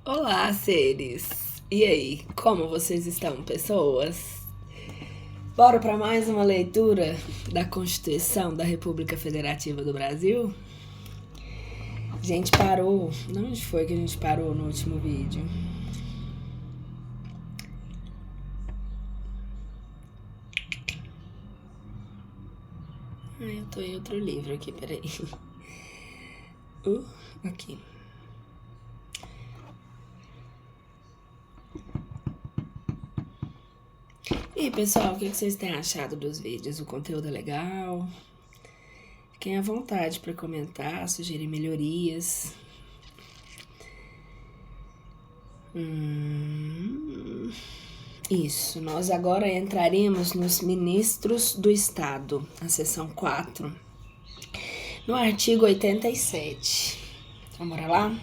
Olá, seres! E aí, como vocês estão, pessoas? Bora para mais uma leitura da Constituição da República Federativa do Brasil? A gente parou. Onde foi que a gente parou no último vídeo? Eu tô em outro livro aqui, peraí. Aqui. E aí, pessoal, o que vocês têm achado dos vídeos? O conteúdo é legal? Fiquem à vontade para comentar, sugerir melhorias. Isso, nós agora entraremos nos ministros do Estado, a seção 4, no artigo 87. Vamos lá?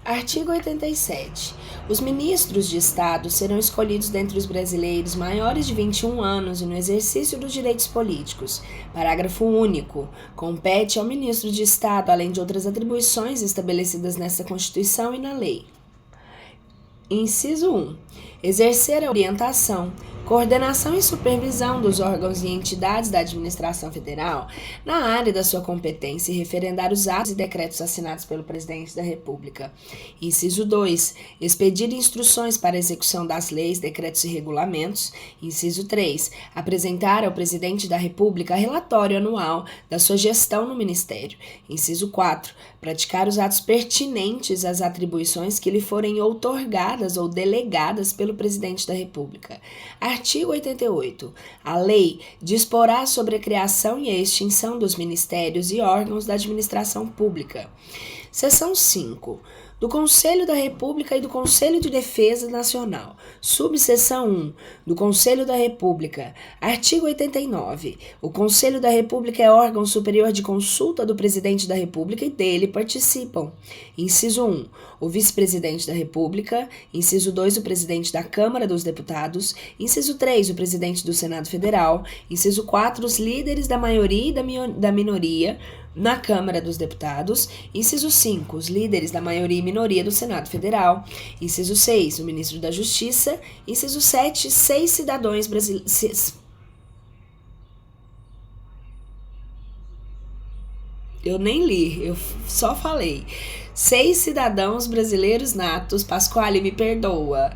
Artigo 87. Os ministros de Estado serão escolhidos dentre os brasileiros maiores de 21 anos e no exercício dos direitos políticos. Parágrafo único. Compete ao ministro de Estado, além de outras atribuições estabelecidas nesta Constituição e na lei. Inciso 1. Exercer a orientação, coordenação e supervisão dos órgãos e entidades da administração federal na área da sua competência e referendar os atos e decretos assinados pelo Presidente da República. Inciso 2. Expedir instruções para a execução das leis, decretos e regulamentos. Inciso 3. Apresentar ao Presidente da República relatório anual da sua gestão no Ministério. Inciso 4. Praticar os atos pertinentes às atribuições que lhe forem outorgadas ou delegadas pelo Presidente da República. Artigo 88. A lei disporá sobre a criação e a extinção dos ministérios e órgãos da administração pública. Seção 5. Do Conselho da República e do Conselho de Defesa Nacional. Subseção 1. Do Conselho da República. Artigo 89. O Conselho da República é órgão superior de consulta do Presidente da República e dele participam. Inciso 1. O Vice-Presidente da República. Inciso 2. O Presidente da Câmara dos Deputados. Inciso 3. O Presidente do Senado Federal. Inciso 4. Os líderes da maioria e da minoria na Câmara dos Deputados. Inciso 5. Os líderes da maioria e minoria do Senado Federal. Inciso 6. O Ministro da Justiça. Inciso 7. 6 cidadãos brasileiros. Eu nem li, eu só falei. 6 cidadãos brasileiros natos. Pasquale, me perdoa.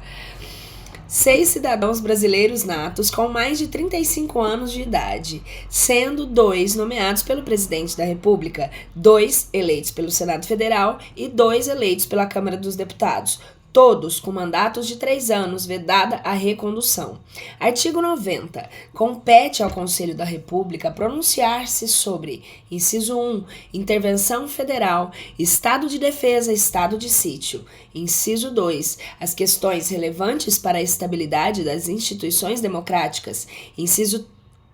6 cidadãos brasileiros natos com mais de 35 anos de idade, sendo 2 nomeados pelo Presidente da República, 2 eleitos pelo Senado Federal e 2 eleitos pela Câmara dos Deputados, todos com mandatos de 3 anos, vedada a recondução. Artigo 90. Compete ao Conselho da República pronunciar-se sobre, inciso 1, intervenção federal, estado de defesa, estado de sítio. Inciso 2, as questões relevantes para a estabilidade das instituições democráticas.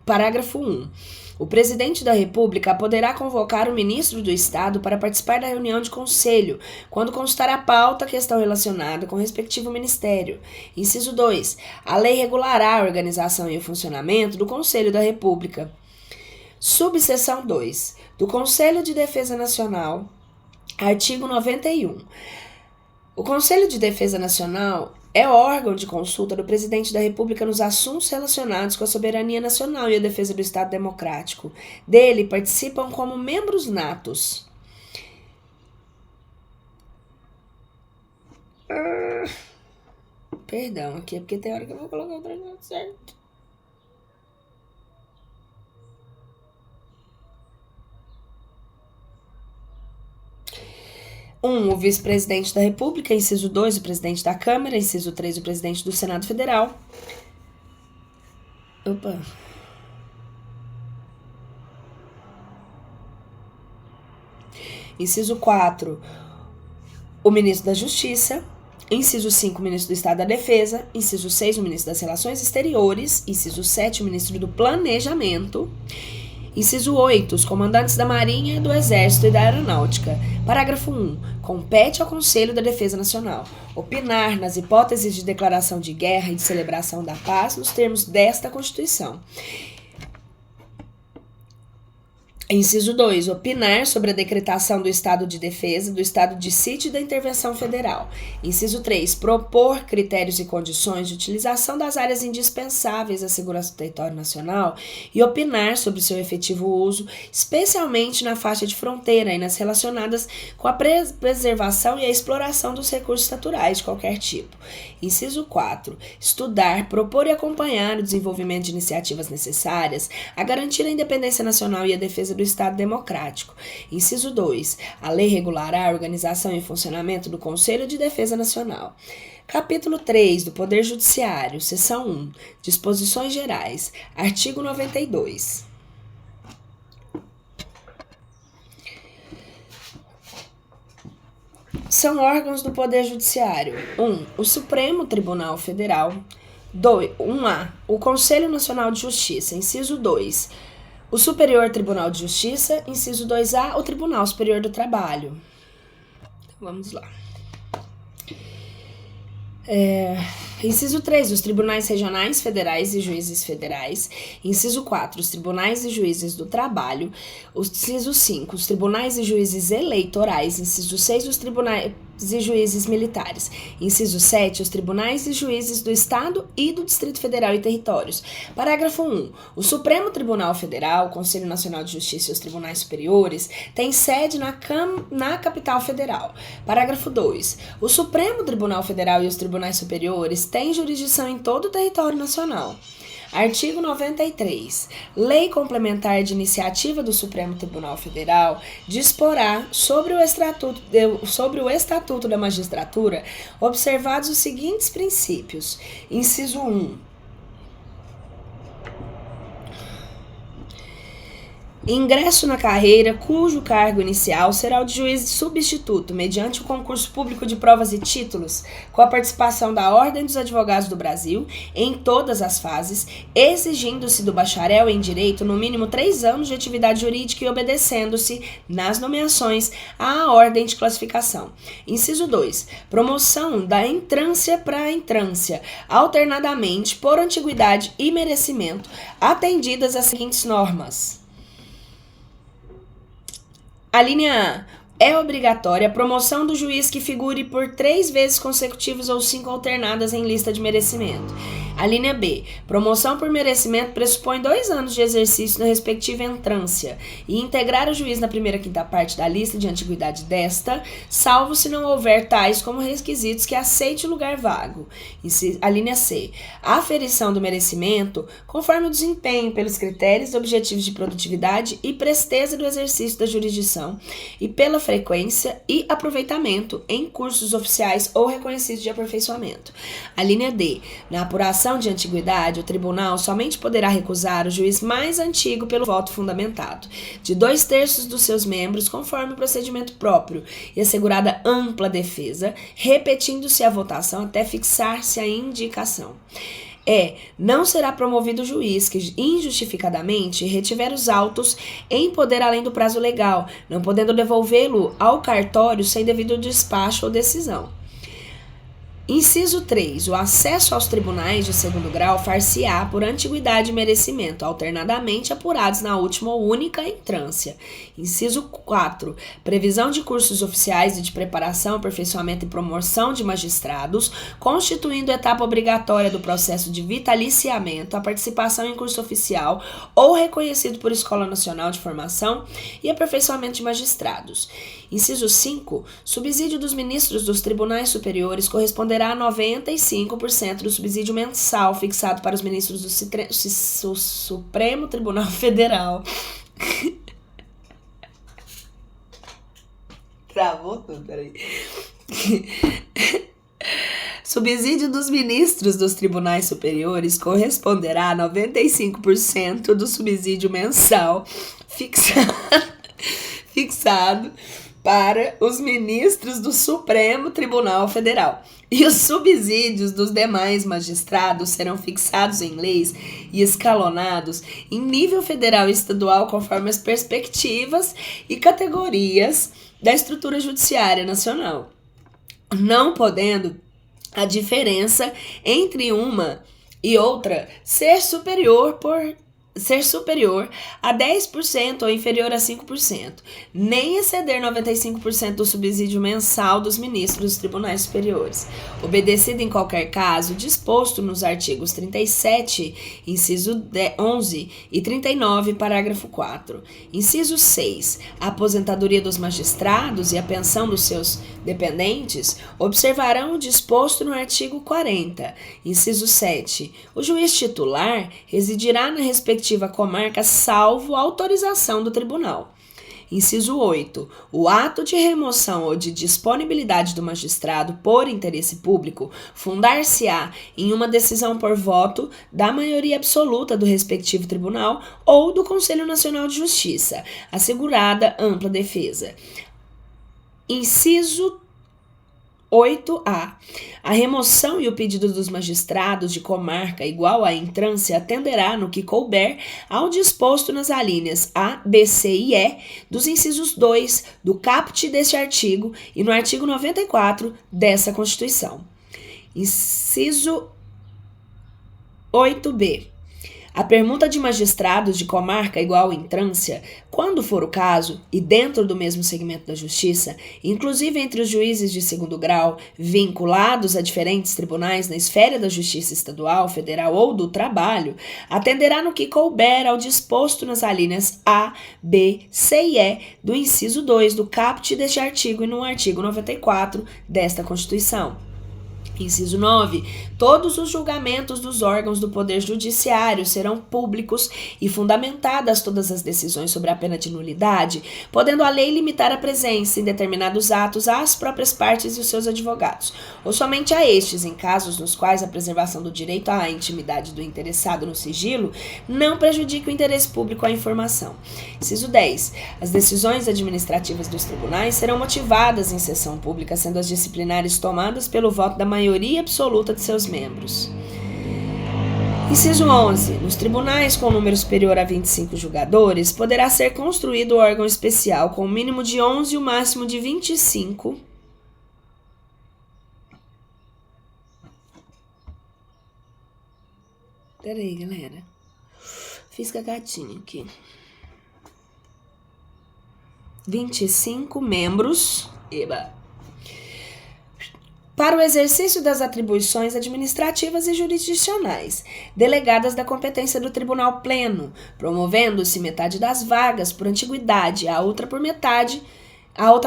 Parágrafo 1. O Presidente da República poderá convocar o Ministro do Estado para participar da reunião de conselho, quando constar a pauta questão relacionada com o respectivo ministério. Inciso 2. A lei regulará a organização e o funcionamento do Conselho da República. Subseção 2. Do Conselho de Defesa Nacional. Artigo 91. O Conselho de Defesa Nacional é órgão de consulta do Presidente da República nos assuntos relacionados com a soberania nacional e a defesa do Estado democrático. Dele participam como membros natos. Perdão, aqui é porque tem hora que eu vou colocar o treinado certo. O vice-presidente da República. Inciso 2, o presidente da Câmara. Inciso 3, o presidente do Senado Federal. Inciso 4, o ministro da Justiça. Inciso 5, o ministro do Estado da Defesa. Inciso 6, o ministro das Relações Exteriores. Inciso 7, o ministro do Planejamento. Inciso 8. Os comandantes da Marinha, do Exército e da Aeronáutica. Parágrafo 1. Compete ao Conselho da Defesa Nacional opinar nas hipóteses de declaração de guerra e de celebração da paz nos termos desta Constituição. Inciso 2. Opinar sobre a decretação do estado de defesa, do estado de sítio e da intervenção federal. Inciso 3. Propor critérios e condições de utilização das áreas indispensáveis à segurança do território nacional e opinar sobre seu efetivo uso, especialmente na faixa de fronteira e nas relacionadas com a preservação e a exploração dos recursos naturais de qualquer tipo. Inciso 4. Estudar, propor e acompanhar o desenvolvimento de iniciativas necessárias a garantir a independência nacional e a defesa do Estado Democrático. Inciso 2. A lei regulará a organização e funcionamento do Conselho de Defesa Nacional. Capítulo 3 do Poder Judiciário, seção 1. Disposições Gerais. Artigo 92. São órgãos do Poder Judiciário. 1. O Supremo Tribunal Federal. 1A. O Conselho Nacional de Justiça. Inciso 2. O Superior Tribunal de Justiça. Inciso 2A. O Tribunal Superior do Trabalho. Vamos lá. Inciso 3, os tribunais regionais, federais e juízes federais. Inciso 4, os tribunais e juízes do trabalho. Inciso 5, os tribunais e juízes eleitorais. Inciso 6, os tribunais e juízes militares. Inciso 7, os tribunais e juízes do Estado e do Distrito Federal e territórios. Parágrafo 1. O Supremo Tribunal Federal, o Conselho Nacional de Justiça e os tribunais superiores têm sede na capital federal. Parágrafo 2. O Supremo Tribunal Federal e os tribunais superiores têm jurisdição em todo o território nacional. Artigo 93. Lei complementar de iniciativa do Supremo Tribunal Federal disporá sobre o Estatuto da Magistratura observados os seguintes princípios. Inciso 1. Ingresso na carreira cujo cargo inicial será o de juiz substituto, mediante o concurso público de provas e títulos, com a participação da Ordem dos Advogados do Brasil, em todas as fases, exigindo-se do bacharel em Direito no mínimo 3 anos de atividade jurídica e obedecendo-se, nas nomeações, à ordem de classificação. Inciso 2. Promoção da entrância para a entrância, alternadamente por antiguidade e merecimento, atendidas as seguintes normas. A linha A. É obrigatória a promoção do juiz que figure por 3 vezes consecutivas ou 5 alternadas em lista de merecimento. A linha B. Promoção por merecimento pressupõe 2 anos de exercício na respectiva entrância e integrar o juiz na primeira quinta parte da lista de antiguidade desta, salvo se não houver tais como requisitos que aceite o lugar vago. A linha C. A aferição do merecimento conforme o desempenho pelos critérios e objetivos de produtividade e presteza do exercício da jurisdição e pela frequência e aproveitamento em cursos oficiais ou reconhecidos de aperfeiçoamento. A linha D. Na apuração de antiguidade, o tribunal somente poderá recusar o juiz mais antigo pelo voto fundamentado, de 2/3 dos seus membros, conforme o procedimento próprio, e assegurada ampla defesa, repetindo-se a votação até fixar-se a indicação. Não será promovido o juiz que injustificadamente retiver os autos em poder além do prazo legal, não podendo devolvê-lo ao cartório sem devido despacho ou decisão. Inciso 3. O acesso aos tribunais de segundo grau far-se-á por antiguidade e merecimento, alternadamente apurados na última ou única entrância. Inciso 4. Previsão de cursos oficiais e de preparação, aperfeiçoamento e promoção de magistrados, constituindo etapa obrigatória do processo de vitaliciamento, a participação em curso oficial ou reconhecido por Escola Nacional de Formação e aperfeiçoamento de magistrados. Inciso 5. Subsídio dos ministros dos tribunais superiores corresponderá a 95% do subsídio mensal fixado para os ministros do Supremo Tribunal Federal. Travou tudo, peraí. Subsídio dos ministros dos tribunais superiores corresponderá a 95% do subsídio mensal fixado para os ministros do Supremo Tribunal Federal. E os subsídios dos demais magistrados serão fixados em leis e escalonados em nível federal e estadual conforme as perspectivas e categorias da estrutura judiciária nacional, não podendo a diferença entre uma e outra ser superior por ser superior a 10% ou inferior a 5%, nem exceder 95% do subsídio mensal dos ministros dos tribunais superiores, obedecido em qualquer caso disposto nos artigos 37, inciso 11 e 39, parágrafo 4. Inciso 6. A aposentadoria dos magistrados e a pensão dos seus dependentes observarão o disposto no artigo 40. Inciso 7. O juiz titular residirá na respectiva comarca salvo autorização do tribunal. Inciso 8. O ato de remoção ou de disponibilidade do magistrado por interesse público fundar-se-á em uma decisão por voto da maioria absoluta do respectivo tribunal ou do Conselho Nacional de Justiça, assegurada ampla defesa. Inciso 8A. A remoção e o pedido dos magistrados de comarca igual à entrância atenderá no que couber ao disposto nas alíneas A, B, C e E dos incisos 2 do caput deste artigo e no artigo 94 dessa Constituição. Inciso 8B. A permuta de magistrados de comarca igual entrância, quando for o caso, e dentro do mesmo segmento da justiça, inclusive entre os juízes de segundo grau vinculados a diferentes tribunais na esfera da justiça estadual, federal ou do trabalho, atenderá no que couber ao disposto nas alíneas A, B, C e E do inciso 2 do caput deste artigo e no artigo 94 desta Constituição. Inciso 9. Todos os julgamentos dos órgãos do Poder Judiciário serão públicos e fundamentadas todas as decisões sobre a pena de nulidade, podendo a lei limitar a presença em determinados atos às próprias partes e os seus advogados, ou somente a estes, em casos nos quais a preservação do direito à intimidade do interessado no sigilo não prejudique o interesse público à informação. Inciso 10. As decisões administrativas dos tribunais serão motivadas em sessão pública, sendo as disciplinares tomadas pelo voto da maioria absoluta de seus membros. Inciso 11. Nos tribunais com número superior a 25 julgadores, poderá ser construído órgão especial com o mínimo de 11 e o máximo de 25. Peraí, galera. Fiz cagatinho aqui. 25 membros. Eba. Para o exercício das atribuições administrativas e jurisdicionais, delegadas da competência do Tribunal Pleno, promovendo-se metade das vagas por antiguidade, a outra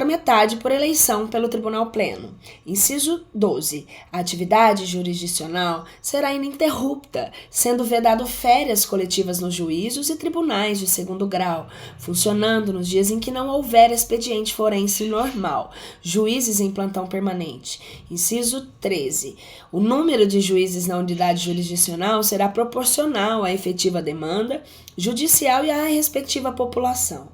metade por eleição pelo Tribunal Pleno. Inciso 12. A atividade jurisdicional será ininterrupta, sendo vedado férias coletivas nos juízos e tribunais de segundo grau, funcionando nos dias em que não houver expediente forense normal, juízes em plantão permanente. Inciso 13. O número de juízes na unidade jurisdicional será proporcional à efetiva demanda judicial e à respectiva população.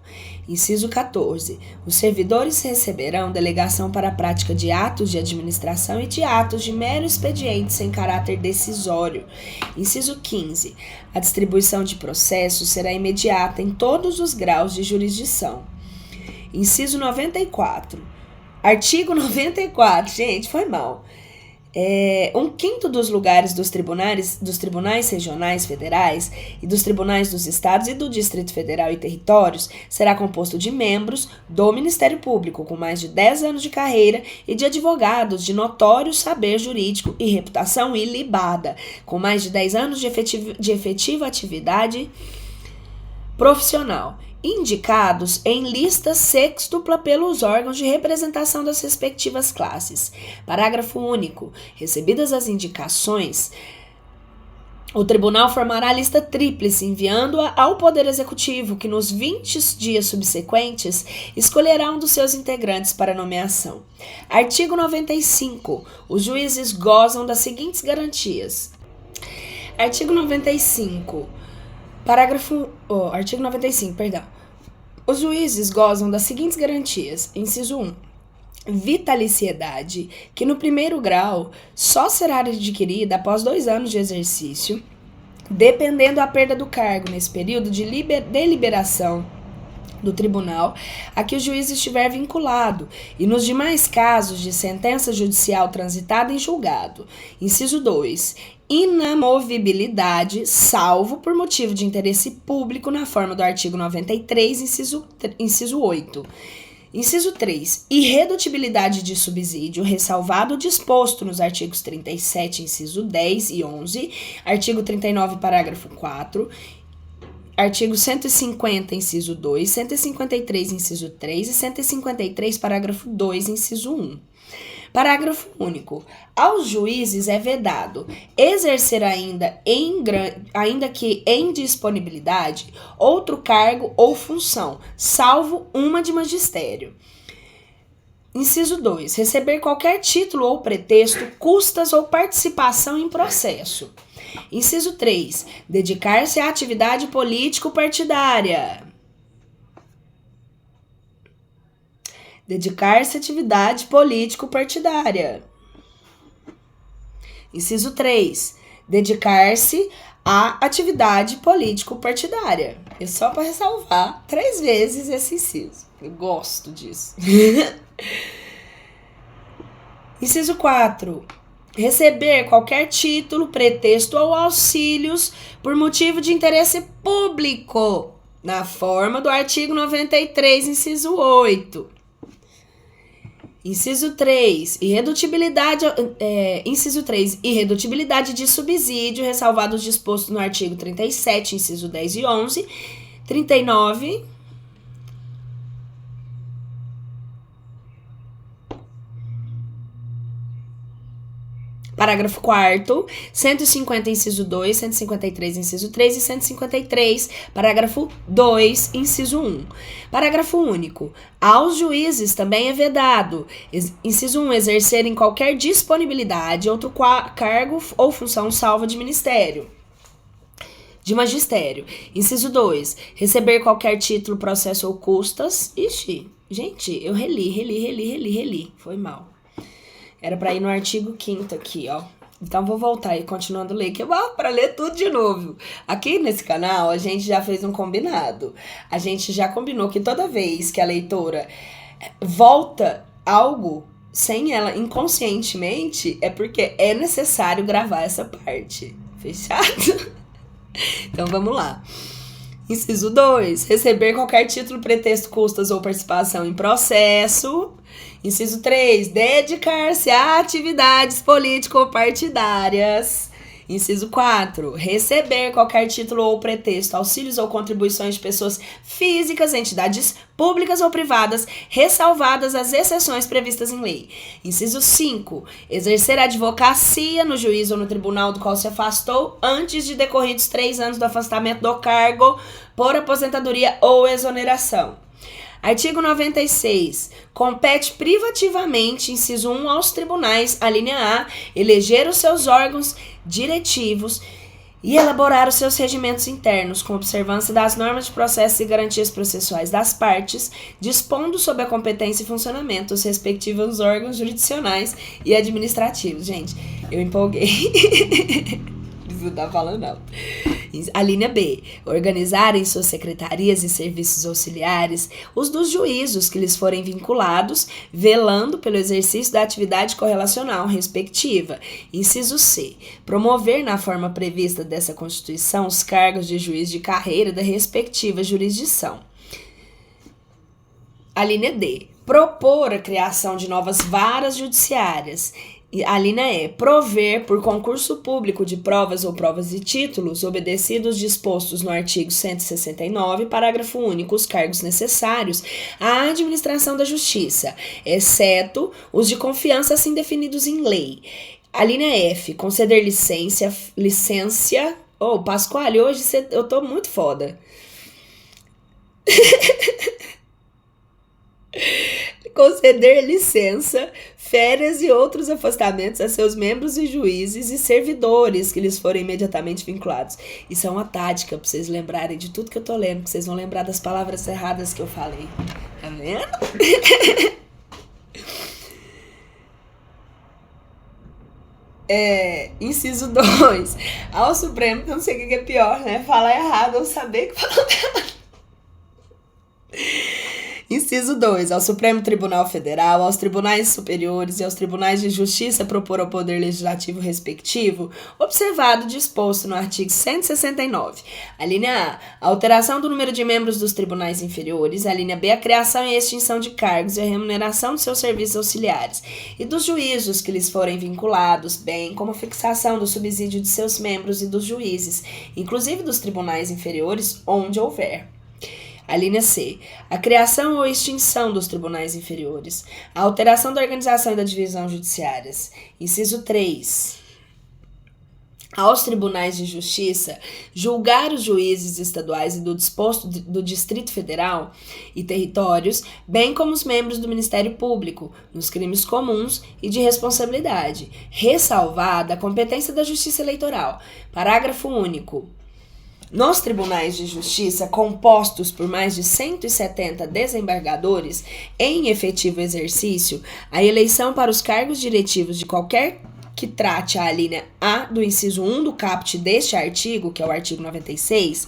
Inciso 14. Os servidores receberão delegação para a prática de atos de administração e de atos de mero expediente sem caráter decisório. Inciso 15. A distribuição de processos será imediata em todos os graus de jurisdição. Inciso 94. Artigo 94. Gente, foi mal. 1/5 dos lugares dos tribunais regionais federais e dos tribunais dos estados e do Distrito Federal e territórios será composto de membros do Ministério Público com mais de 10 anos de carreira e de advogados de notório saber jurídico e reputação ilibada, com mais de 10 anos de efetiva atividade profissional, indicados em lista sextupla pelos órgãos de representação das respectivas classes. Parágrafo único. Recebidas as indicações, o tribunal formará a lista tríplice, enviando-a ao Poder Executivo, que nos 20 dias subsequentes escolherá um dos seus integrantes para nomeação. Artigo 95. Os juízes gozam das seguintes garantias. Artigo 95. Artigo 95, perdão. Os juízes gozam das seguintes garantias. Inciso 1. Vitaliciedade, que no primeiro grau só será adquirida após 2 anos de exercício, dependendo a perda do cargo nesse período de deliberação do tribunal a que o juiz estiver vinculado e nos demais casos de sentença judicial transitada em julgado. Inciso 2. Inamovibilidade, salvo por motivo de interesse público na forma do artigo 93, inciso 8. Inciso 3. Irredutibilidade de subsídio, ressalvado o disposto nos artigos 37, inciso 10 e 11, artigo 39, parágrafo 4, artigo 150, inciso 2, 153, inciso 3 e 153, parágrafo 2, inciso 1. Parágrafo único. Aos juízes é vedado exercer ainda que em disponibilidade outro cargo ou função, salvo uma de magistério. Inciso 2. Receber qualquer título ou pretexto, custas ou participação em processo. Inciso 3. Dedicar-se à atividade político-partidária. Dedicar-se à atividade político-partidária. Inciso 3. Dedicar-se à atividade político-partidária. É só para ressalvar 3 vezes esse inciso. Eu gosto disso. Inciso 4. Receber qualquer título, pretexto ou auxílios por motivo de interesse público, na forma do artigo 93, inciso 8. Inciso 3, irredutibilidade de subsídio, ressalvado os dispostos no artigo 37, inciso 10 e 11, 39... Parágrafo 4º, 150, inciso 2, 153, inciso 3 e 153, parágrafo 2, inciso 1. Parágrafo único. Aos juízes também é vedado, inciso 1, exercerem qualquer disponibilidade, outro cargo ou função salva de magistério. Inciso 2, receber qualquer título, processo ou custas. Ixi, gente, eu reli. Foi mal. Era para ir no artigo 5º aqui, ó. Então, vou voltar e continuando a ler, que para ler tudo de novo. Aqui nesse canal, a gente já fez um combinado. A gente já combinou que toda vez que a leitora volta algo sem ela inconscientemente, é porque é necessário gravar essa parte. Fechado? Então, vamos lá. Inciso 2. Receber qualquer título, pretexto, custas ou participação em processo. Inciso 3. Dedicar-se a atividades político-partidárias. Inciso 4. Receber qualquer título ou pretexto, auxílios ou contribuições de pessoas físicas, entidades públicas ou privadas, ressalvadas as exceções previstas em lei. Inciso 5. Exercer advocacia no juízo ou no tribunal do qual se afastou antes de decorridos 3 anos do afastamento do cargo por aposentadoria ou exoneração. Artigo 96. Compete privativamente, inciso 1, aos tribunais, a linha A, eleger os seus órgãos diretivos e elaborar os seus regimentos internos, com observância das normas de processo e garantias processuais das partes, dispondo sobre a competência e funcionamento dos respectivos órgãos jurisdicionais e administrativos. Gente, eu empolguei. Não tá falando, não. A linha B. Organizarem suas secretarias e serviços auxiliares, os dos juízos que lhes forem vinculados, velando pelo exercício da atividade correlacional respectiva. Inciso C. Promover na forma prevista dessa Constituição os cargos de juiz de carreira da respectiva jurisdição. A linha D. Propor a criação de novas varas judiciárias. A linha E. Prover, por concurso público de provas ou provas e títulos, obedecidos dispostos no artigo 169, parágrafo único, os cargos necessários à administração da justiça, exceto os de confiança assim definidos em lei. A linha F. Conceder licença. Pascoal, hoje eu tô muito foda. Conceder licença, férias e outros afastamentos a seus membros e juízes e servidores que lhes forem imediatamente vinculados. Isso é uma tática para vocês lembrarem de tudo que eu tô lendo, que vocês vão lembrar das palavras erradas que eu falei. Tá vendo? Inciso 2. Ao Supremo, que eu não sei o que é pior, né? Falar errado ou saber que fala errado. Inciso 2. Ao Supremo Tribunal Federal, aos tribunais superiores e aos tribunais de justiça propor ao Poder Legislativo respectivo, observado o disposto no artigo 169. A linha A. A alteração do número de membros dos tribunais inferiores. A linha B. A criação e extinção de cargos e a remuneração de seus serviços auxiliares e dos juízos que lhes forem vinculados, bem como a fixação do subsídio de seus membros e dos juízes, inclusive dos tribunais inferiores, onde houver. A linha C. A criação ou extinção dos tribunais inferiores. A alteração da organização e da divisão judiciárias. Inciso 3. Aos tribunais de justiça julgar os juízes estaduais e do disposto do Distrito Federal e territórios, bem como os membros do Ministério Público, nos crimes comuns e de responsabilidade, ressalvada a competência da Justiça Eleitoral. Parágrafo único. Nos tribunais de justiça, compostos por mais de 170 desembargadores em efetivo exercício, a eleição para os cargos diretivos de qualquer que trate a linha A do inciso 1 do caput deste artigo, que é o artigo 96,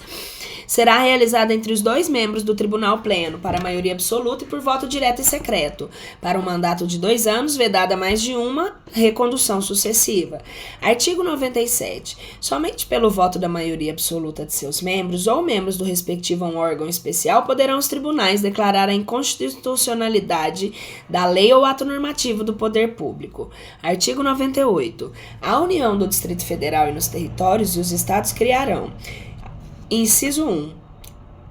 será realizada entre os dois membros do Tribunal Pleno, para maioria absoluta e por voto direto e secreto, para um mandato de 2 anos, vedada mais de uma recondução sucessiva. Artigo 97. Somente pelo voto da maioria absoluta de seus membros ou membros do respectivo órgão especial poderão os tribunais declarar a inconstitucionalidade da lei ou ato normativo do poder público. Artigo 98. A União do Distrito Federal e nos territórios e os estados criarão. Inciso 1.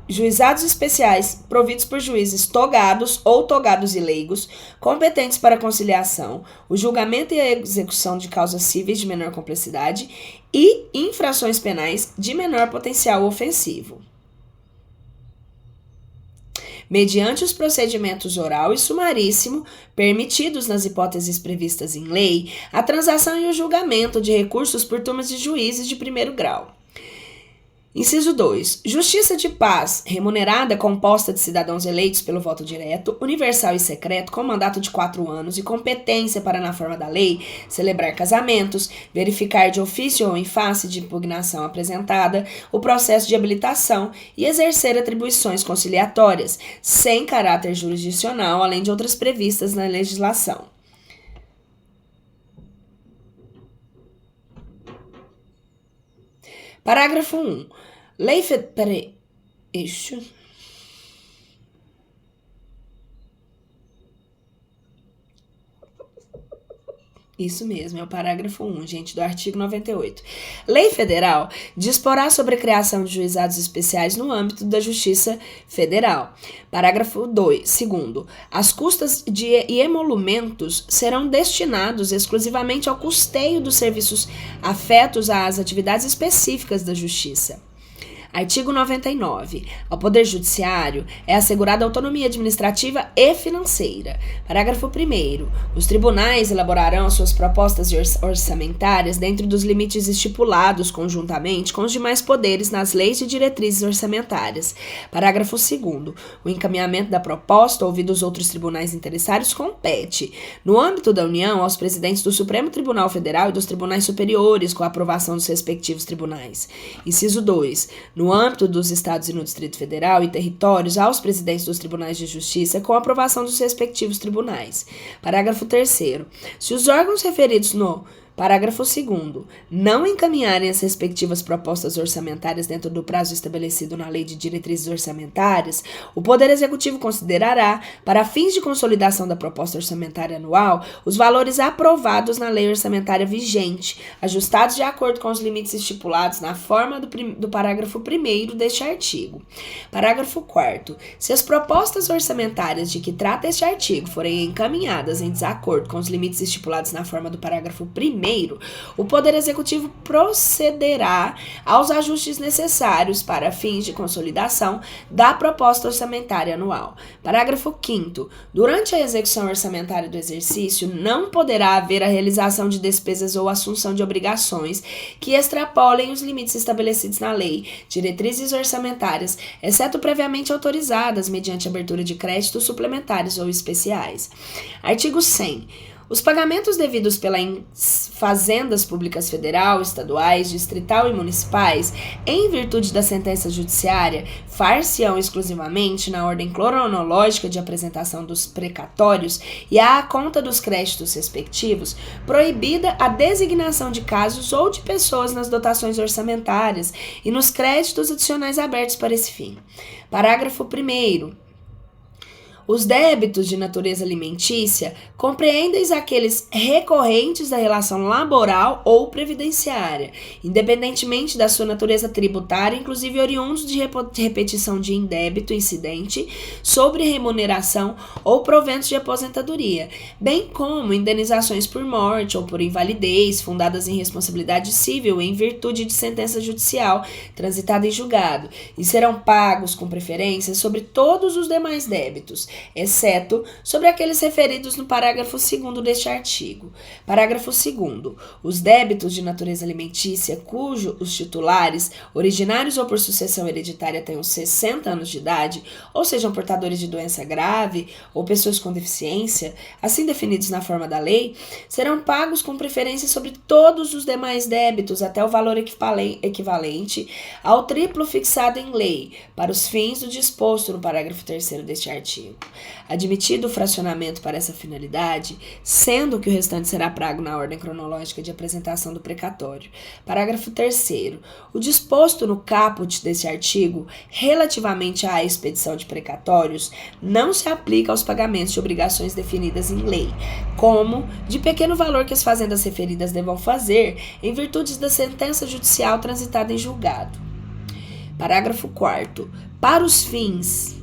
Juizados especiais providos por juízes togados ou togados e leigos, competentes para a conciliação, o julgamento e a execução de causas cíveis de menor complexidade e infrações penais de menor potencial ofensivo, mediante os procedimentos oral e sumaríssimo, permitidos nas hipóteses previstas em lei, a transação e o julgamento de recursos por turmas de juízes de primeiro grau. Inciso 2. Justiça de paz, remunerada, composta de cidadãos eleitos pelo voto direto, universal e secreto, com mandato de 4 anos e competência para, na forma da lei, celebrar casamentos, verificar de ofício ou em face de impugnação apresentada o processo de habilitação e exercer atribuições conciliatórias, sem caráter jurisdicional, além de outras previstas na legislação. Parágrafo 1. Lei Federal. Isso mesmo, é o parágrafo 1, gente, do artigo 98. Lei Federal disporá sobre a criação de juizados especiais no âmbito da Justiça Federal. Parágrafo 2. Segundo, as custas e emolumentos serão destinados exclusivamente ao custeio dos serviços afetos às atividades específicas da Justiça. Artigo 99. Ao Poder Judiciário é assegurada autonomia administrativa e financeira. Parágrafo 1º. Os tribunais elaborarão suas propostas orçamentárias dentro dos limites estipulados conjuntamente com os demais poderes nas leis e diretrizes orçamentárias. Parágrafo 2º. O encaminhamento da proposta, ouvidos os outros tribunais interessados, compete, no âmbito da União, aos presidentes do Supremo Tribunal Federal e dos tribunais superiores, com a aprovação dos respectivos tribunais. Inciso 2. No âmbito dos Estados e no Distrito Federal e territórios, aos presidentes dos tribunais de justiça, com a aprovação dos respectivos tribunais. Parágrafo 3º. Se os órgãos referidos no parágrafo 2º. Não encaminharem as respectivas propostas orçamentárias dentro do prazo estabelecido na Lei de Diretrizes Orçamentárias, o Poder Executivo considerará, para fins de consolidação da proposta orçamentária anual, os valores aprovados na lei orçamentária vigente, ajustados de acordo com os limites estipulados na forma do parágrafo 1º deste artigo. Parágrafo 4º. Se as propostas orçamentárias de que trata este artigo forem encaminhadas em desacordo com os limites estipulados na forma do parágrafo 1º, o Poder Executivo procederá aos ajustes necessários para fins de consolidação da proposta orçamentária anual. Parágrafo 5º. Durante a execução orçamentária do exercício, não poderá haver a realização de despesas ou assunção de obrigações que extrapolem os limites estabelecidos na lei, diretrizes orçamentárias, exceto previamente autorizadas mediante abertura de créditos suplementares ou especiais. Artigo 100. Os pagamentos devidos pelas fazendas públicas federal, estaduais, distrital e municipais, em virtude da sentença judiciária, far-se-ão exclusivamente na ordem cronológica de apresentação dos precatórios e à conta dos créditos respectivos, proibida a designação de casos ou de pessoas nas dotações orçamentárias e nos créditos adicionais abertos para esse fim. Parágrafo 1º. Os débitos de natureza alimentícia compreendem aqueles recorrentes da relação laboral ou previdenciária, independentemente da sua natureza tributária, inclusive oriundos de repetição de indébito incidente sobre remuneração ou proventos de aposentadoria, bem como indenizações por morte ou por invalidez fundadas em responsabilidade civil em virtude de sentença judicial transitada em julgado, e serão pagos com preferência sobre todos os demais débitos, exceto sobre aqueles referidos no parágrafo 2º deste artigo. Parágrafo 2º. Os débitos de natureza alimentícia cujo os titulares, originários ou por sucessão hereditária, tenham 60 anos de idade, ou sejam portadores de doença grave ou pessoas com deficiência, assim definidos na forma da lei, serão pagos com preferência sobre todos os demais débitos até o valor equivalente ao triplo fixado em lei, para os fins do disposto no parágrafo 3º deste artigo. Admitido o fracionamento para essa finalidade, sendo que o restante será pago na ordem cronológica de apresentação do precatório. Parágrafo 3º. O disposto no caput deste artigo, relativamente à expedição de precatórios, não se aplica aos pagamentos de obrigações definidas em lei, como de pequeno valor que as fazendas referidas devam fazer em virtude da sentença judicial transitada em julgado. Parágrafo 4º. Para os fins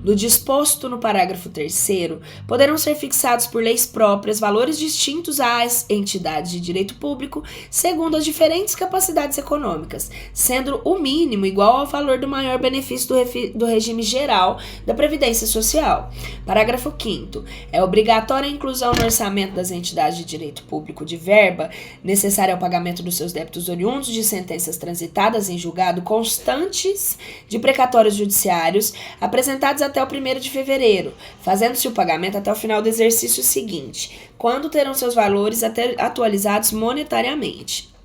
do disposto no parágrafo 3º, poderão ser fixados por leis próprias valores distintos às entidades de direito público, segundo as diferentes capacidades econômicas, sendo o mínimo igual ao valor do maior benefício do regime geral da Previdência Social. Parágrafo 5º. É obrigatória a inclusão no orçamento das entidades de direito público de verba necessária ao pagamento dos seus débitos oriundos de sentenças transitadas em julgado constantes de precatórios judiciários apresentados até o 1º de fevereiro, fazendo-se o pagamento até o final do exercício seguinte, quando terão seus valores atualizados monetariamente.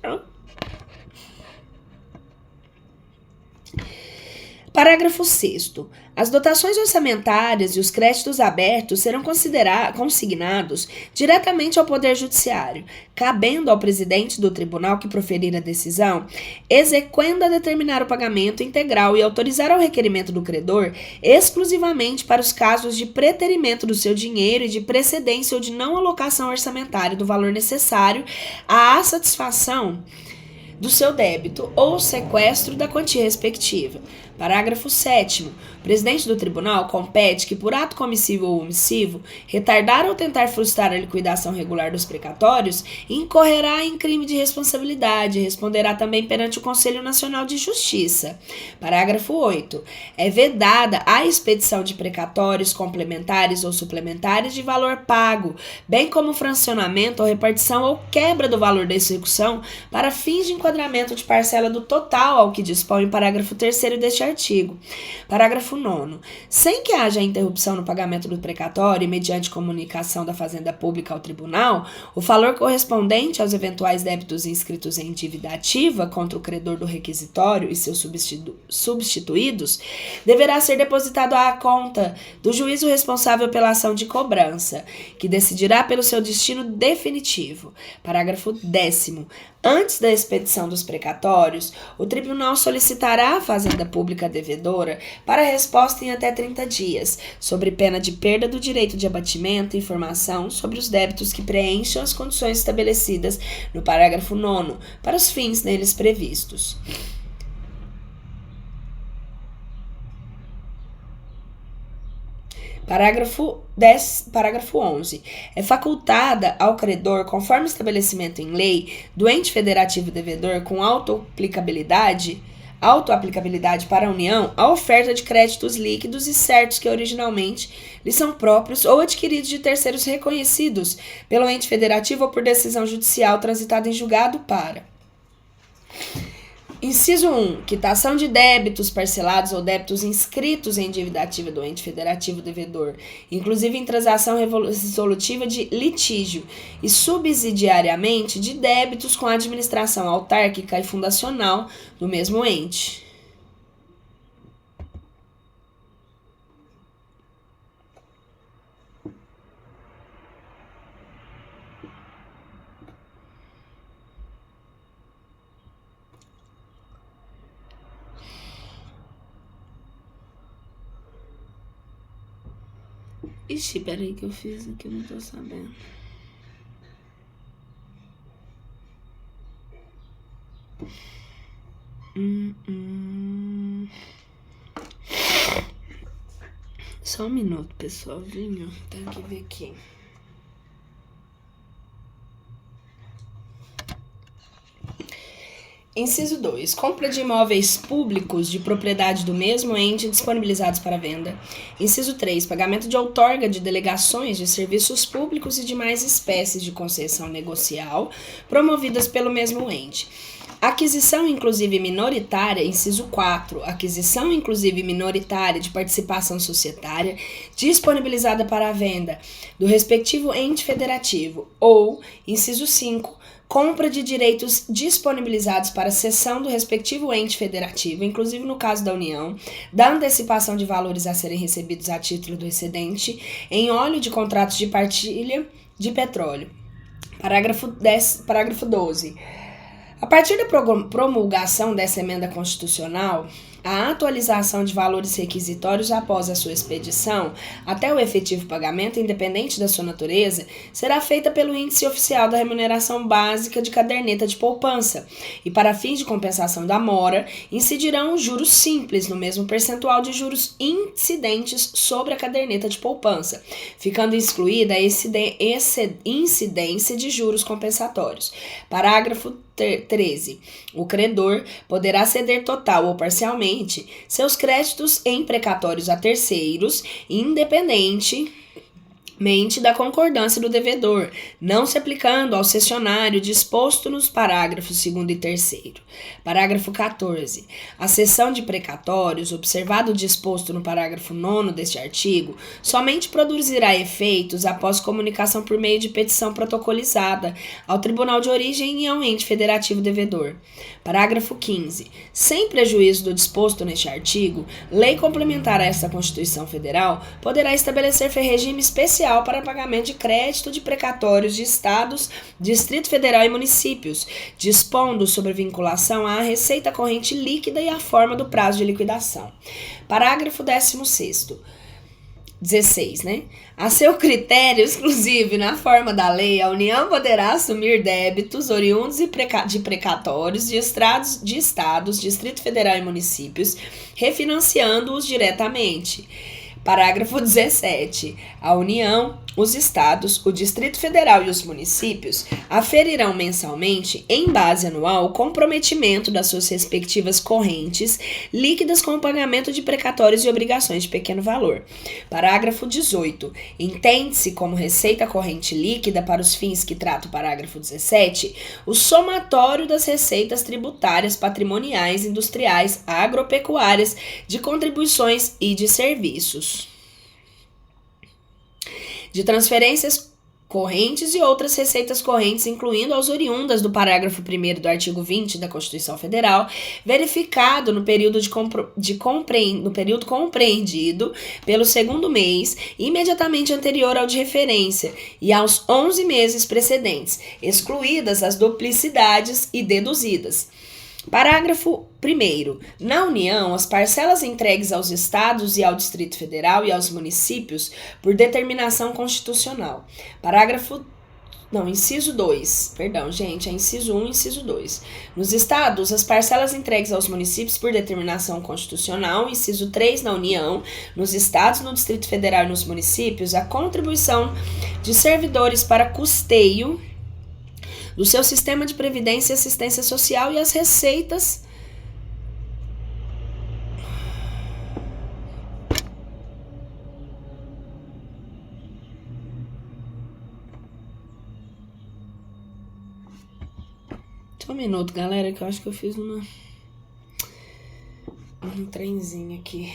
Parágrafo 6º. As dotações orçamentárias e os créditos abertos serão consignados diretamente ao Poder Judiciário, cabendo ao presidente do tribunal que proferir a decisão, exequenda determinar o pagamento integral e autorizar ao requerimento do credor exclusivamente para os casos de preterimento do seu dinheiro e de precedência ou de não alocação orçamentária do valor necessário à satisfação do seu débito ou sequestro da quantia respectiva. Parágrafo 7º. O presidente do tribunal compete que, por ato comissivo ou omissivo, retardar ou tentar frustrar a liquidação regular dos precatórios, incorrerá em crime de responsabilidade e responderá também perante o Conselho Nacional de Justiça. Parágrafo 8º. É vedada a expedição de precatórios complementares ou suplementares de valor pago, bem como fracionamento ou repartição ou quebra do valor da execução para fins de enquadramento de parcela do total ao que dispõe o parágrafo 3º deste artigo. Parágrafo 9º. Sem que haja interrupção no pagamento do precatório e mediante comunicação da Fazenda Pública ao Tribunal, o valor correspondente aos eventuais débitos inscritos em dívida ativa contra o credor do requisitório e seus substituídos deverá ser depositado à conta do juízo responsável pela ação de cobrança, que decidirá pelo seu destino definitivo. Parágrafo 10º. Antes da expedição dos precatórios, o tribunal solicitará à Fazenda Pública devedora para resposta em até 30 dias, sobre pena de perda do direito de abatimento e informação sobre os débitos que preencham as condições estabelecidas no parágrafo 9º, para os fins neles previstos. Parágrafo 11. É facultada ao credor, conforme estabelecimento em lei, do ente federativo devedor com autoaplicabilidade para a União, a oferta de créditos líquidos e certos que originalmente lhe são próprios ou adquiridos de terceiros reconhecidos pelo ente federativo ou por decisão judicial transitada em julgado para Inciso 1. Quitação de débitos parcelados ou débitos inscritos em dívida ativa do ente federativo devedor, inclusive em transação resolutiva de litígio, e subsidiariamente de débitos com a administração autárquica e fundacional do mesmo ente. Ixi, peraí que eu fiz aqui, eu não tô sabendo. Só um minuto, pessoalzinho. Tenho que ver aqui. Inciso 2. Compra de imóveis públicos de propriedade do mesmo ente disponibilizados para venda. Inciso 3. Pagamento de outorga de delegações de serviços públicos e demais espécies de concessão negocial promovidas pelo mesmo ente. Aquisição inclusive minoritária, inciso 4, aquisição inclusive minoritária de participação societária disponibilizada para a venda do respectivo ente federativo ou, inciso 5, compra de direitos disponibilizados para cessão do respectivo ente federativo, inclusive no caso da União, da antecipação de valores a serem recebidos a título do excedente em óleo de contratos de partilha de petróleo. Parágrafo 12. A partir da promulgação dessa emenda constitucional, a atualização de valores requisitórios após a sua expedição, até o efetivo pagamento, independente da sua natureza, será feita pelo índice oficial da remuneração básica de caderneta de poupança, e para fins de compensação da mora, incidirão os juros simples no mesmo percentual de juros incidentes sobre a caderneta de poupança, ficando excluída a incidência de juros compensatórios. Parágrafo 13. O credor poderá ceder total ou parcialmente seus créditos em precatórios a terceiros, independentemente da concordância do devedor, não se aplicando ao cessionário disposto nos parágrafos 2º e 3º. Parágrafo 14. A cessão de precatórios, observado o disposto no parágrafo 9º deste artigo, somente produzirá efeitos após comunicação por meio de petição protocolizada ao tribunal de origem e ao ente federativo devedor. Parágrafo 15. Sem prejuízo do disposto neste artigo, lei complementar a esta Constituição Federal poderá estabelecer regime especial para pagamento de crédito de precatórios de estados, Distrito Federal e municípios, dispondo sobre vinculação à receita corrente líquida e à forma do prazo de liquidação. Parágrafo 16º. A seu critério exclusivo e na forma da lei, a União poderá assumir débitos oriundos de precatórios de estados, Distrito Federal e municípios, refinanciando-os diretamente. Parágrafo 17. A União, os estados, o Distrito Federal e os municípios aferirão mensalmente, em base anual, o comprometimento das suas respectivas correntes líquidas com o pagamento de precatórios e obrigações de pequeno valor. Parágrafo 18. Entende-se como receita corrente líquida, para os fins que trata o parágrafo 17, o somatório das receitas tributárias, patrimoniais, industriais, agropecuárias, de contribuições e de serviços, de transferências correntes e outras receitas correntes, incluindo as oriundas do parágrafo 1º do artigo 20 da Constituição Federal, verificado no período compreendido pelo segundo mês, imediatamente anterior ao de referência, e aos 11 meses precedentes, excluídas as duplicidades e deduzidas. Parágrafo 1º. Na União, as parcelas entregues aos estados e ao Distrito Federal e aos municípios por determinação constitucional. Inciso 2. Inciso 1 e inciso 2. Nos estados, as parcelas entregues aos municípios por determinação constitucional. Inciso 3. Na União, nos estados, no Distrito Federal e nos municípios, a contribuição de servidores para custeio do seu sistema de previdência e assistência social e as receitas Só um minuto, galera, que eu acho que eu fiz uma um trenzinho aqui.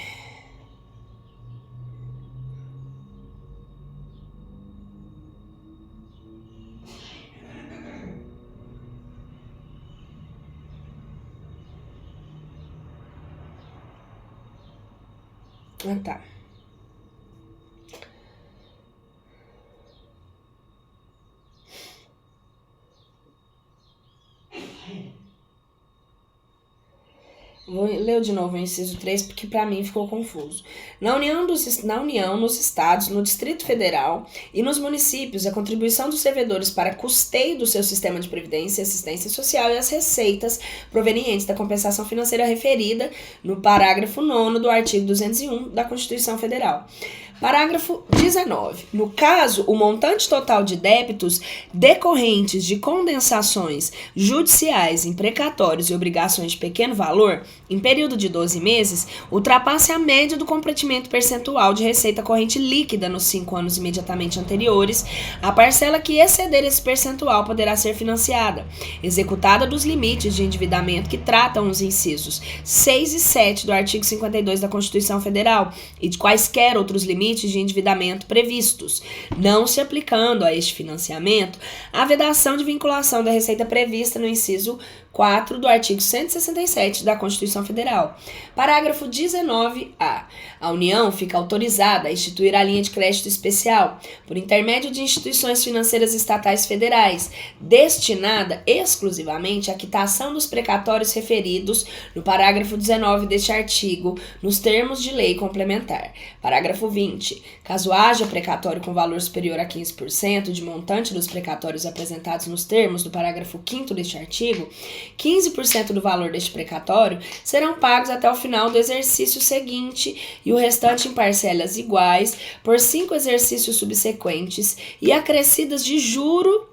Ah, tá. Vou ler de novo o inciso 3, porque para mim ficou confuso. Na União, nos Estados, no Distrito Federal e nos municípios, a contribuição dos servidores para custeio do seu sistema de previdência e assistência social e as receitas provenientes da compensação financeira referida no parágrafo 9º do artigo 201 da Constituição Federal. Parágrafo 19. No caso, o montante total de débitos decorrentes de condensações judiciais em precatórios e obrigações de pequeno valor, em período de 12 meses, ultrapasse a média do comprometimento percentual de receita corrente líquida nos 5 anos imediatamente anteriores, a parcela que exceder esse percentual poderá ser financiada, executada dos limites de endividamento que tratam os incisos 6 e 7 do artigo 52 da Constituição Federal e de quaisquer outros limites de endividamento previstos, não se aplicando a este financiamento a vedação de vinculação da receita prevista no inciso 4 do artigo 167 da Constituição Federal. Parágrafo 19A. A União fica autorizada a instituir a linha de crédito especial, por intermédio de instituições financeiras estatais federais, destinada exclusivamente à quitação dos precatórios referidos no parágrafo 19 deste artigo, nos termos de lei complementar. Parágrafo 20. Caso haja precatório com valor superior a 15% de montante dos precatórios apresentados nos termos do parágrafo 5º deste artigo, 15% do valor deste precatório serão pagos até o final do exercício seguinte e o restante em parcelas iguais por 5 exercícios subsequentes e acrescidas de juro.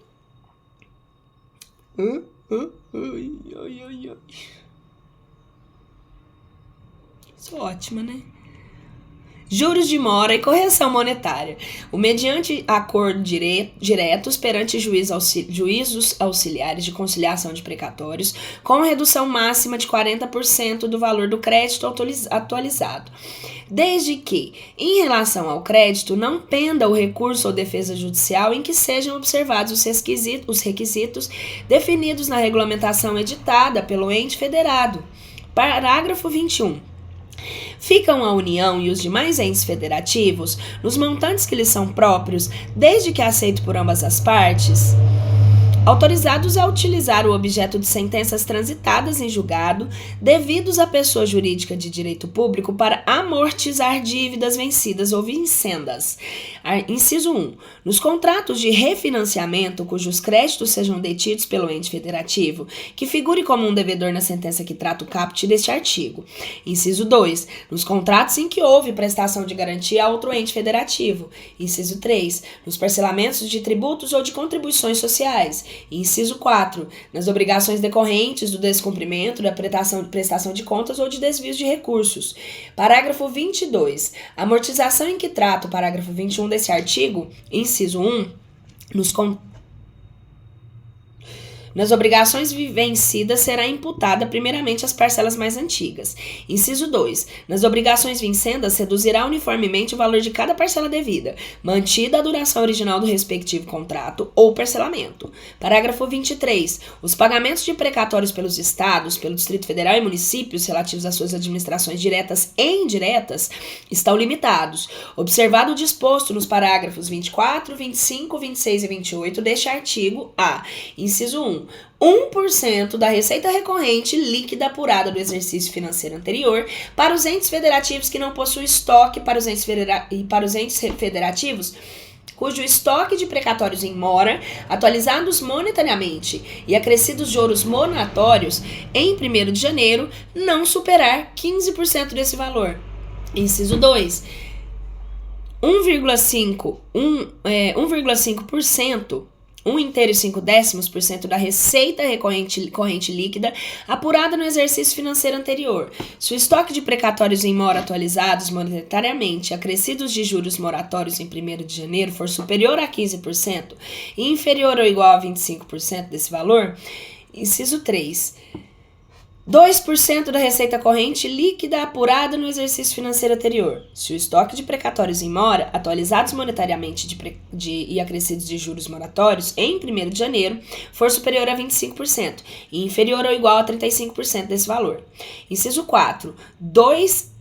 Isso é ótima, né? Juros de mora e correção monetária, o mediante acordo diretos perante juízos auxiliares de conciliação de precatórios, com redução máxima de 40% do valor do crédito atualizado, desde que, em relação ao crédito, não penda o recurso ou defesa judicial em que sejam observados os requisitos definidos na regulamentação editada pelo ente federado. Parágrafo 21. Ficam a União e os demais entes federativos nos montantes que lhes são próprios, desde que aceito por ambas as partes, autorizados a utilizar o objeto de sentenças transitadas em julgado, devidos à pessoa jurídica de direito público para amortizar dívidas vencidas ou vincendas. Inciso 1. Nos contratos de refinanciamento cujos créditos sejam detidos pelo ente federativo, que figure como um devedor na sentença que trata o caput deste artigo. Inciso 2. Nos contratos em que houve prestação de garantia a outro ente federativo. Inciso 3. Nos parcelamentos de tributos ou de contribuições sociais. Inciso 4. Nas obrigações decorrentes do descumprimento da prestação de contas ou de desvios de recursos. Parágrafo 22. A amortização em que trata o parágrafo 21 desse artigo, inciso 1, nas obrigações vencidas será imputada primeiramente as parcelas mais antigas. Inciso 2. Nas obrigações vincendas reduzirá uniformemente o valor de cada parcela devida, mantida a duração original do respectivo contrato ou parcelamento. Parágrafo 23. Os pagamentos de precatórios pelos estados, pelo Distrito Federal e municípios relativos às suas administrações diretas e indiretas estão limitados, observado o disposto nos parágrafos 24, 25, 26 e 28 deste artigo A. Inciso 1. 1% da receita recorrente líquida apurada do exercício financeiro anterior para os entes federativos que não possuem estoque para os entes federativos cujo estoque de precatórios em mora, atualizados monetariamente e acrescidos juros moratórios em 1º de janeiro, não superar 15% desse valor. Inciso 2. 1,5% 1,5% da receita corrente líquida apurada no exercício financeiro anterior. Se o estoque de precatórios em mora atualizados monetariamente, acrescidos de juros moratórios em 1º de janeiro, for superior a 15% e inferior ou igual a 25% desse valor, inciso 3. 2% da receita corrente líquida apurada no exercício financeiro anterior. Se o estoque de precatórios em mora, atualizados monetariamente e acrescidos de juros moratórios em 1º de janeiro, for superior a 25% e inferior ou igual a 35% desse valor. Inciso 4. 2,5%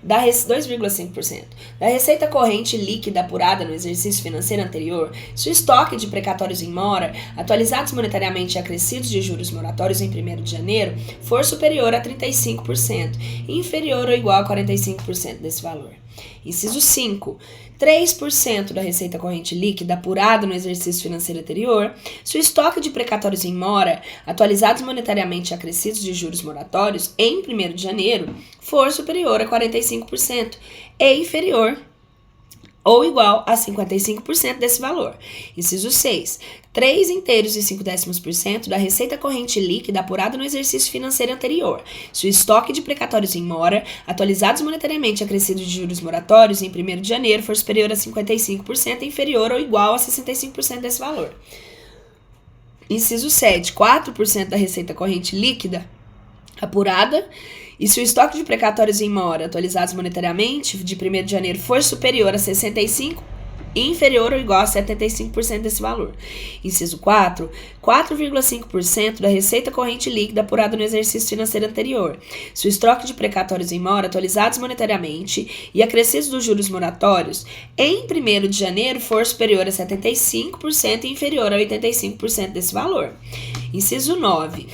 da 2,5% da receita corrente líquida apurada no exercício financeiro anterior, se o estoque de precatórios em mora, atualizados monetariamente e acrescidos de juros moratórios em 1º de janeiro, for superior a 35% e inferior ou igual a 45% desse valor. Inciso 5. 3% da receita corrente líquida apurada no exercício financeiro anterior, se o estoque de precatórios em mora, atualizados monetariamente e acrescidos de juros moratórios em 1º de janeiro, for superior a 45% e inferior ou igual a 55% desse valor. Inciso 6. 3,5% da receita corrente líquida apurada no exercício financeiro anterior, se o estoque de precatórios em mora, atualizados monetariamente e acrescidos de juros moratórios em 1º de janeiro, for superior a 55% e inferior ou igual a 65% desse valor. Inciso 7. 4% da receita corrente líquida apurada, e se o estoque de precatórios em mora, atualizados monetariamente, de 1º de janeiro, for superior a 65% e inferior ou igual a 75% desse valor. Inciso 4. 4,5% da receita corrente líquida apurada no exercício financeiro anterior, se o estoque de precatórios em mora, atualizados monetariamente e acrescidos dos juros moratórios, em 1º de janeiro, for superior a 75% e inferior a 85% desse valor. Inciso 9.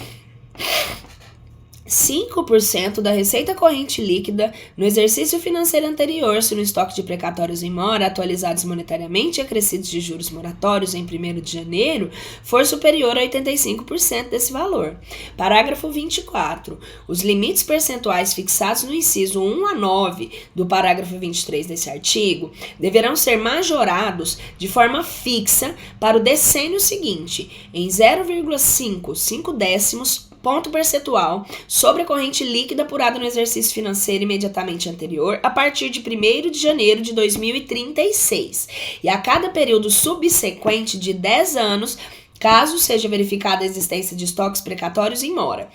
5% da receita corrente líquida no exercício financeiro anterior, se no estoque de precatórios em mora, atualizados monetariamente e acrescidos de juros moratórios em 1º de janeiro, for superior a 85% desse valor. Parágrafo 24. Os limites percentuais fixados no inciso 1 a 9 do parágrafo 23 desse artigo deverão ser majorados de forma fixa para o decênio seguinte, em 0,5 ponto percentual sobre a corrente líquida apurada no exercício financeiro imediatamente anterior, a partir de 1º de janeiro de 2036, e a cada período subsequente de 10 anos, caso seja verificada a existência de estoques precatórios em mora.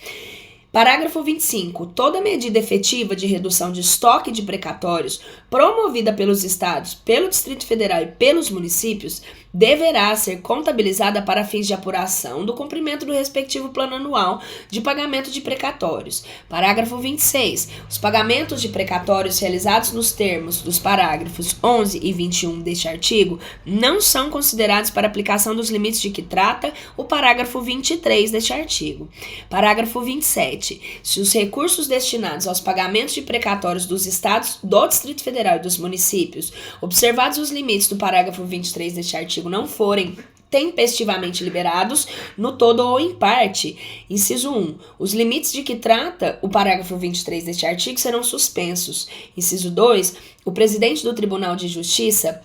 Parágrafo 25. Toda medida efetiva de redução de estoque de precatórios promovida pelos estados, pelo Distrito Federal e pelos municípios deverá ser contabilizada para fins de apuração do cumprimento do respectivo plano anual de pagamento de precatórios. Parágrafo 26. Os pagamentos de precatórios realizados nos termos dos parágrafos 11 e 21 deste artigo não são considerados para aplicação dos limites de que trata o parágrafo 23 deste artigo. Parágrafo 27. Se os recursos destinados aos pagamentos de precatórios dos estados, do Distrito Federal e dos municípios, observados os limites do parágrafo 23 deste artigo, não forem tempestivamente liberados, no todo ou em parte, inciso 1. Os limites de que trata o parágrafo 23 deste artigo serão suspensos. Inciso 2. O presidente do Tribunal de Justiça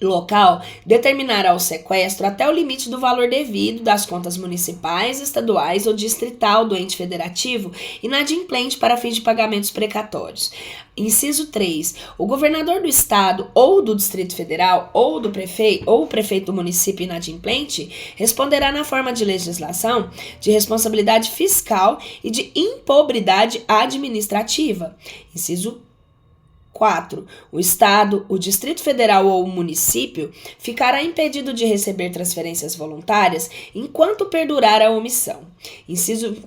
local determinará o sequestro até o limite do valor devido das contas municipais, estaduais ou distrital do ente federativo inadimplente para fins de pagamentos precatórios. Inciso 3. O governador do estado ou do Distrito Federal ou o prefeito do município inadimplente responderá na forma de legislação de responsabilidade fiscal e de impobridade administrativa. Inciso 4. O Estado, o Distrito Federal ou o município ficará impedido de receber transferências voluntárias enquanto perdurar a omissão.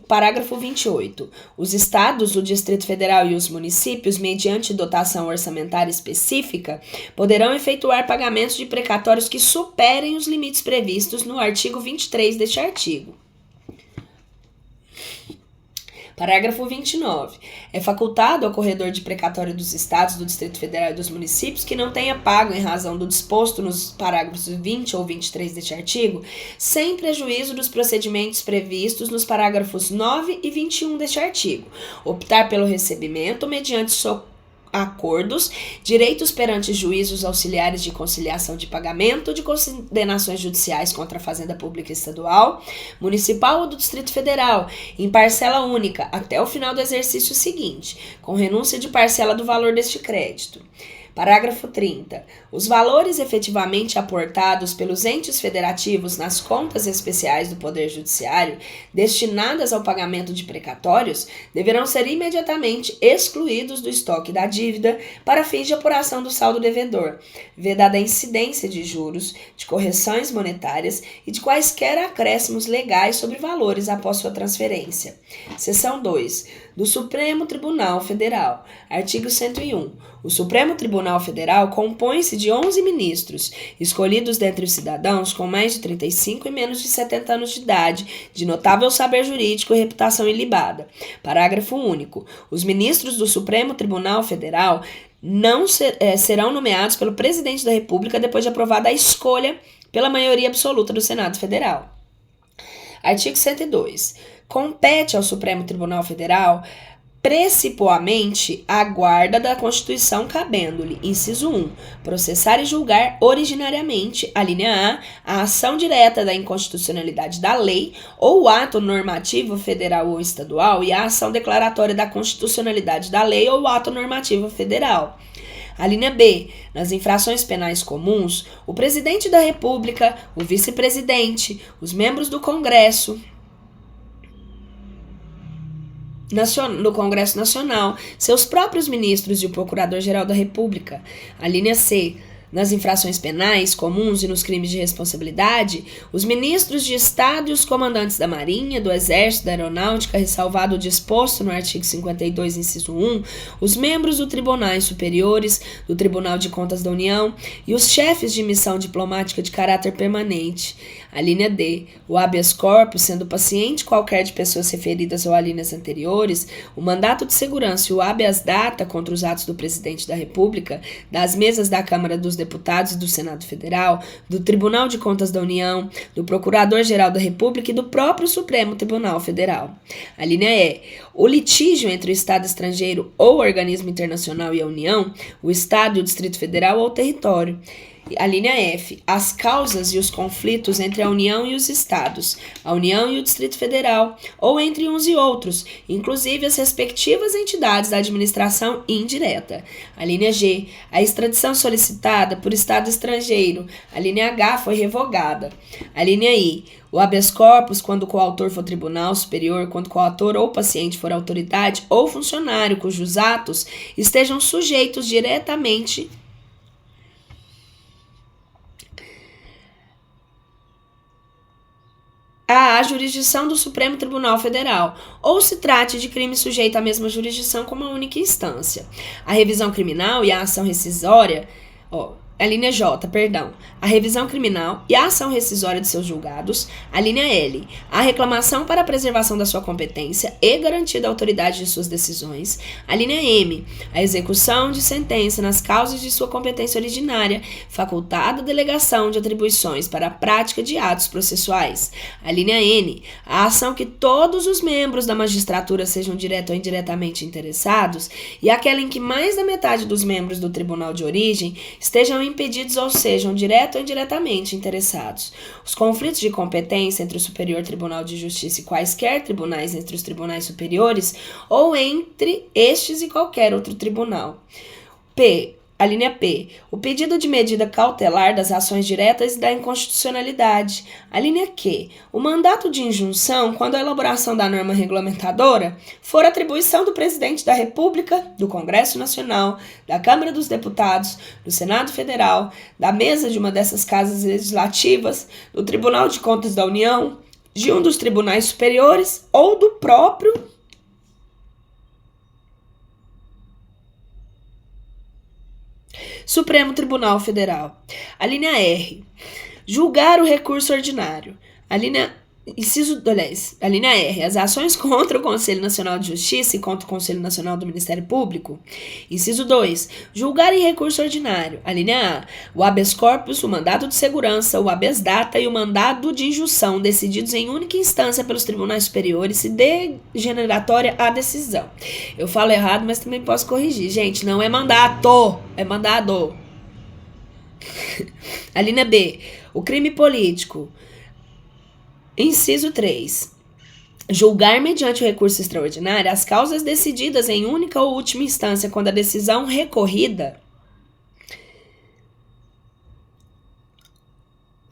Parágrafo 28. Os Estados, o Distrito Federal e os municípios, mediante dotação orçamentária específica, poderão efetuar pagamentos de precatórios que superem os limites previstos no artigo 23 deste artigo. Parágrafo 29. É facultado ao corredor de precatório dos Estados, do Distrito Federal e dos municípios que não tenha pago em razão do disposto nos parágrafos 20 ou 23 deste artigo, sem prejuízo dos procedimentos previstos nos parágrafos 9 e 21 deste artigo, optar pelo recebimento mediante acordos, direitos perante juízos auxiliares de conciliação de pagamento de condenações judiciais contra a Fazenda Pública Estadual, Municipal ou do Distrito Federal, em parcela única, até o final do exercício seguinte, com renúncia de parcela do valor deste crédito. Parágrafo 30. Os valores efetivamente aportados pelos entes federativos nas contas especiais do Poder Judiciário destinadas ao pagamento de precatórios deverão ser imediatamente excluídos do estoque da dívida para fins de apuração do saldo devedor, vedada a incidência de juros, de correções monetárias e de quaisquer acréscimos legais sobre valores após sua transferência. Seção 2. Do Supremo Tribunal Federal. Artigo 101. O Supremo Tribunal Federal compõe-se de 11 ministros, escolhidos dentre os cidadãos com mais de 35 e menos de 70 anos de idade, de notável saber jurídico e reputação ilibada. Parágrafo único. Os ministros do Supremo Tribunal Federal serão nomeados pelo Presidente da República depois de aprovada a escolha pela maioria absoluta do Senado Federal. Artigo 102. Compete ao Supremo Tribunal Federal precipuamente a guarda da Constituição, cabendo-lhe, inciso 1, processar e julgar originariamente, a linha A ação direta da inconstitucionalidade da lei ou o ato normativo federal ou estadual e a ação declaratória da constitucionalidade da lei ou o ato normativo federal. A linha B, nas infrações penais comuns, o Presidente da República, o Vice-Presidente, os membros do Congresso, no Congresso Nacional, seus próprios ministros e o Procurador-Geral da República. A linha C, nas infrações penais comuns e nos crimes de responsabilidade, os ministros de Estado e os comandantes da Marinha, do Exército, da Aeronáutica, ressalvado o disposto no artigo 52, inciso 1, os membros dos tribunais superiores, do Tribunal de Contas da União e os chefes de missão diplomática de caráter permanente. A linha D, o habeas corpus, sendo paciente qualquer de pessoas referidas ou alíneas anteriores, o mandato de segurança e o habeas data contra os atos do Presidente da República, das mesas da Câmara dos Deputados e do Senado Federal, do Tribunal de Contas da União, do Procurador-Geral da República e do próprio Supremo Tribunal Federal. A linha E, o litígio entre o Estado estrangeiro ou organismo internacional e a União, o Estado e o Distrito Federal ou o território. A linha F, as causas e os conflitos entre a União e os Estados, a União e o Distrito Federal, ou entre uns e outros, inclusive as respectivas entidades da administração indireta. A linha G, a extradição solicitada por Estado estrangeiro. A linha H foi revogada. A linha I, o habeas corpus, quando o coautor for tribunal superior, quando o coautor ou paciente for autoridade ou funcionário cujos atos estejam sujeitos diretamente à jurisdição do Supremo Tribunal Federal, ou se trate de crime sujeito à mesma jurisdição como a única instância. A revisão criminal e a ação rescisória, a linha J, a revisão criminal e a ação rescisória de seus julgados. A linha L, a reclamação para a preservação da sua competência e garantia da autoridade de suas decisões. A linha M, a execução de sentença nas causas de sua competência originária, facultada a delegação de atribuições para a prática de atos processuais. A linha N, a ação que todos os membros da magistratura sejam direto ou indiretamente interessados e aquela em que mais da metade dos membros do tribunal de origem estejam impedidos ou sejam direto ou indiretamente interessados. Os conflitos de competência entre o Superior Tribunal de Justiça e quaisquer tribunais entre os tribunais superiores ou entre estes e qualquer outro tribunal. A linha P, o pedido de medida cautelar das ações diretas e da inconstitucionalidade. A linha Q, o mandato de injunção quando a elaboração da norma regulamentadora for atribuição do Presidente da República, do Congresso Nacional, da Câmara dos Deputados, do Senado Federal, da mesa de uma dessas casas legislativas, do Tribunal de Contas da União, de um dos tribunais superiores ou do próprio Supremo Tribunal Federal. A linha R, julgar o recurso ordinário. A linha R, as ações contra o Conselho Nacional de Justiça e contra o Conselho Nacional do Ministério Público. Inciso 2, julgar em recurso ordinário. A linha A, o habeas corpus, o mandado de segurança, o habeas data e o mandado de injunção decididos em única instância pelos tribunais superiores se degeneratória a decisão. Eu falo errado, mas também posso corrigir. Gente, não é mandato, é mandado. A linha B, o crime político. Inciso 3. Julgar mediante o recurso extraordinário as causas decididas em única ou última instância quando a decisão recorrida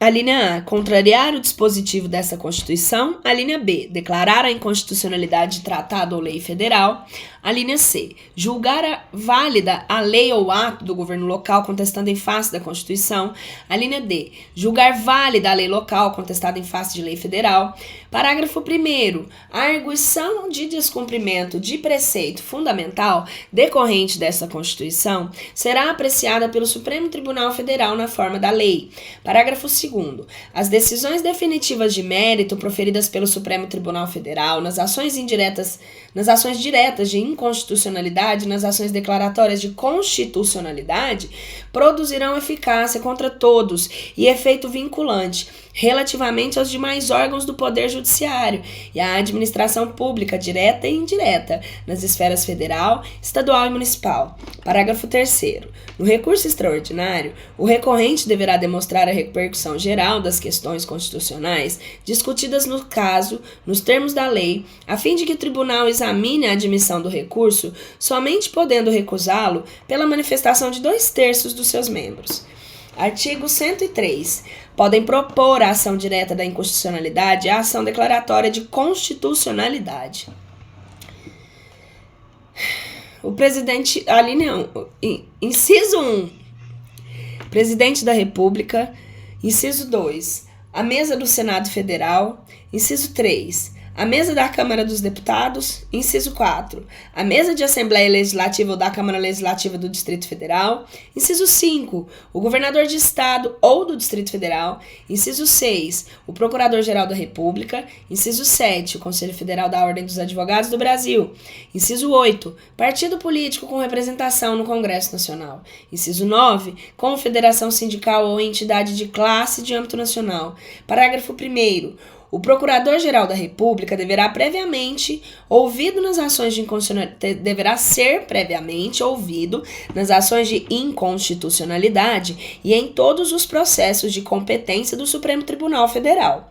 A linha A, contrariar o dispositivo dessa Constituição. A linha B, declarar a inconstitucionalidade de tratado ou lei federal. A linha C, julgar válida a lei ou ato do governo local contestando em face da Constituição. A linha D, julgar válida a lei local contestada em face de lei federal. Parágrafo 1º. A arguição de descumprimento de preceito fundamental decorrente dessa Constituição será apreciada pelo Supremo Tribunal Federal na forma da lei. Parágrafo 2º. As decisões definitivas de mérito proferidas pelo Supremo Tribunal Federal nas ações diretas de inconstitucionalidade, nas ações declaratórias de constitucionalidade, produzirão eficácia contra todos e efeito vinculante relativamente aos demais órgãos do Poder Judiciário e à administração pública direta e indireta nas esferas federal, estadual e municipal. Parágrafo 3º. No recurso extraordinário, o recorrente deverá demonstrar a repercussão geral das questões constitucionais discutidas no caso, nos termos da lei, a fim de que o tribunal examine a admissão do recurso, somente podendo recusá-lo pela manifestação de 2/3 dos seus membros. Artigo 103. Podem propor a ação direta da inconstitucionalidade a ação declaratória de constitucionalidade. O presidente, a linha 1, inciso 1, presidente da República. Inciso 2, a mesa do Senado Federal. Inciso 3, a mesa da Câmara dos Deputados. Inciso 4, a mesa de Assembleia Legislativa ou da Câmara Legislativa do Distrito Federal. Inciso 5, o governador de Estado ou do Distrito Federal. Inciso 6, o Procurador-Geral da República. Inciso 7, o Conselho Federal da Ordem dos Advogados do Brasil. Inciso 8, partido político com representação no Congresso Nacional. Inciso 9, confederação sindical ou entidade de classe de âmbito nacional. Parágrafo 1º. O Procurador-Geral da República deverá ser previamente ouvido nas ações de inconstitucionalidade e em todos os processos de competência do Supremo Tribunal Federal.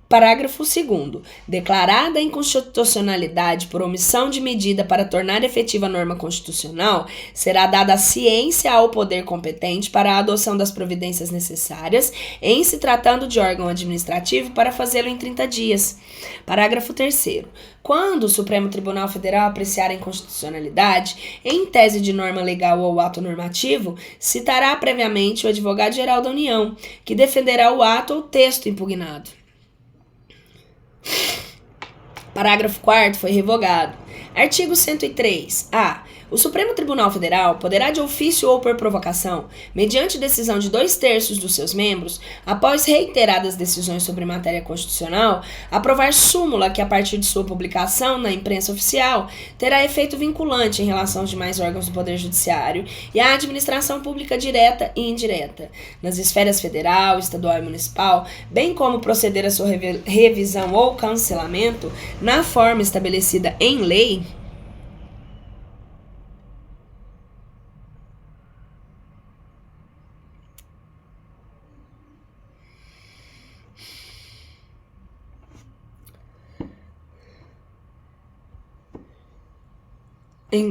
Parágrafo 2º. Declarada a inconstitucionalidade por omissão de medida para tornar efetiva a norma constitucional, será dada ciência ao poder competente para a adoção das providências necessárias, em se tratando de órgão administrativo, para fazê-lo em 30 dias. Parágrafo 3º. Quando o Supremo Tribunal Federal apreciar a inconstitucionalidade, em tese de norma legal ou ato normativo, citará previamente o advogado-geral da União, que defenderá o ato ou texto impugnado. Parágrafo 4º foi revogado. Artigo 103. A. O Supremo Tribunal Federal poderá, de ofício ou por provocação, mediante decisão de 2/3 dos seus membros, após reiteradas decisões sobre matéria constitucional, aprovar súmula que, a partir de sua publicação na imprensa oficial, terá efeito vinculante em relação aos demais órgãos do Poder Judiciário e à administração pública direta e indireta, nas esferas federal, estadual e municipal, bem como proceder à sua revisão ou cancelamento na forma estabelecida em lei.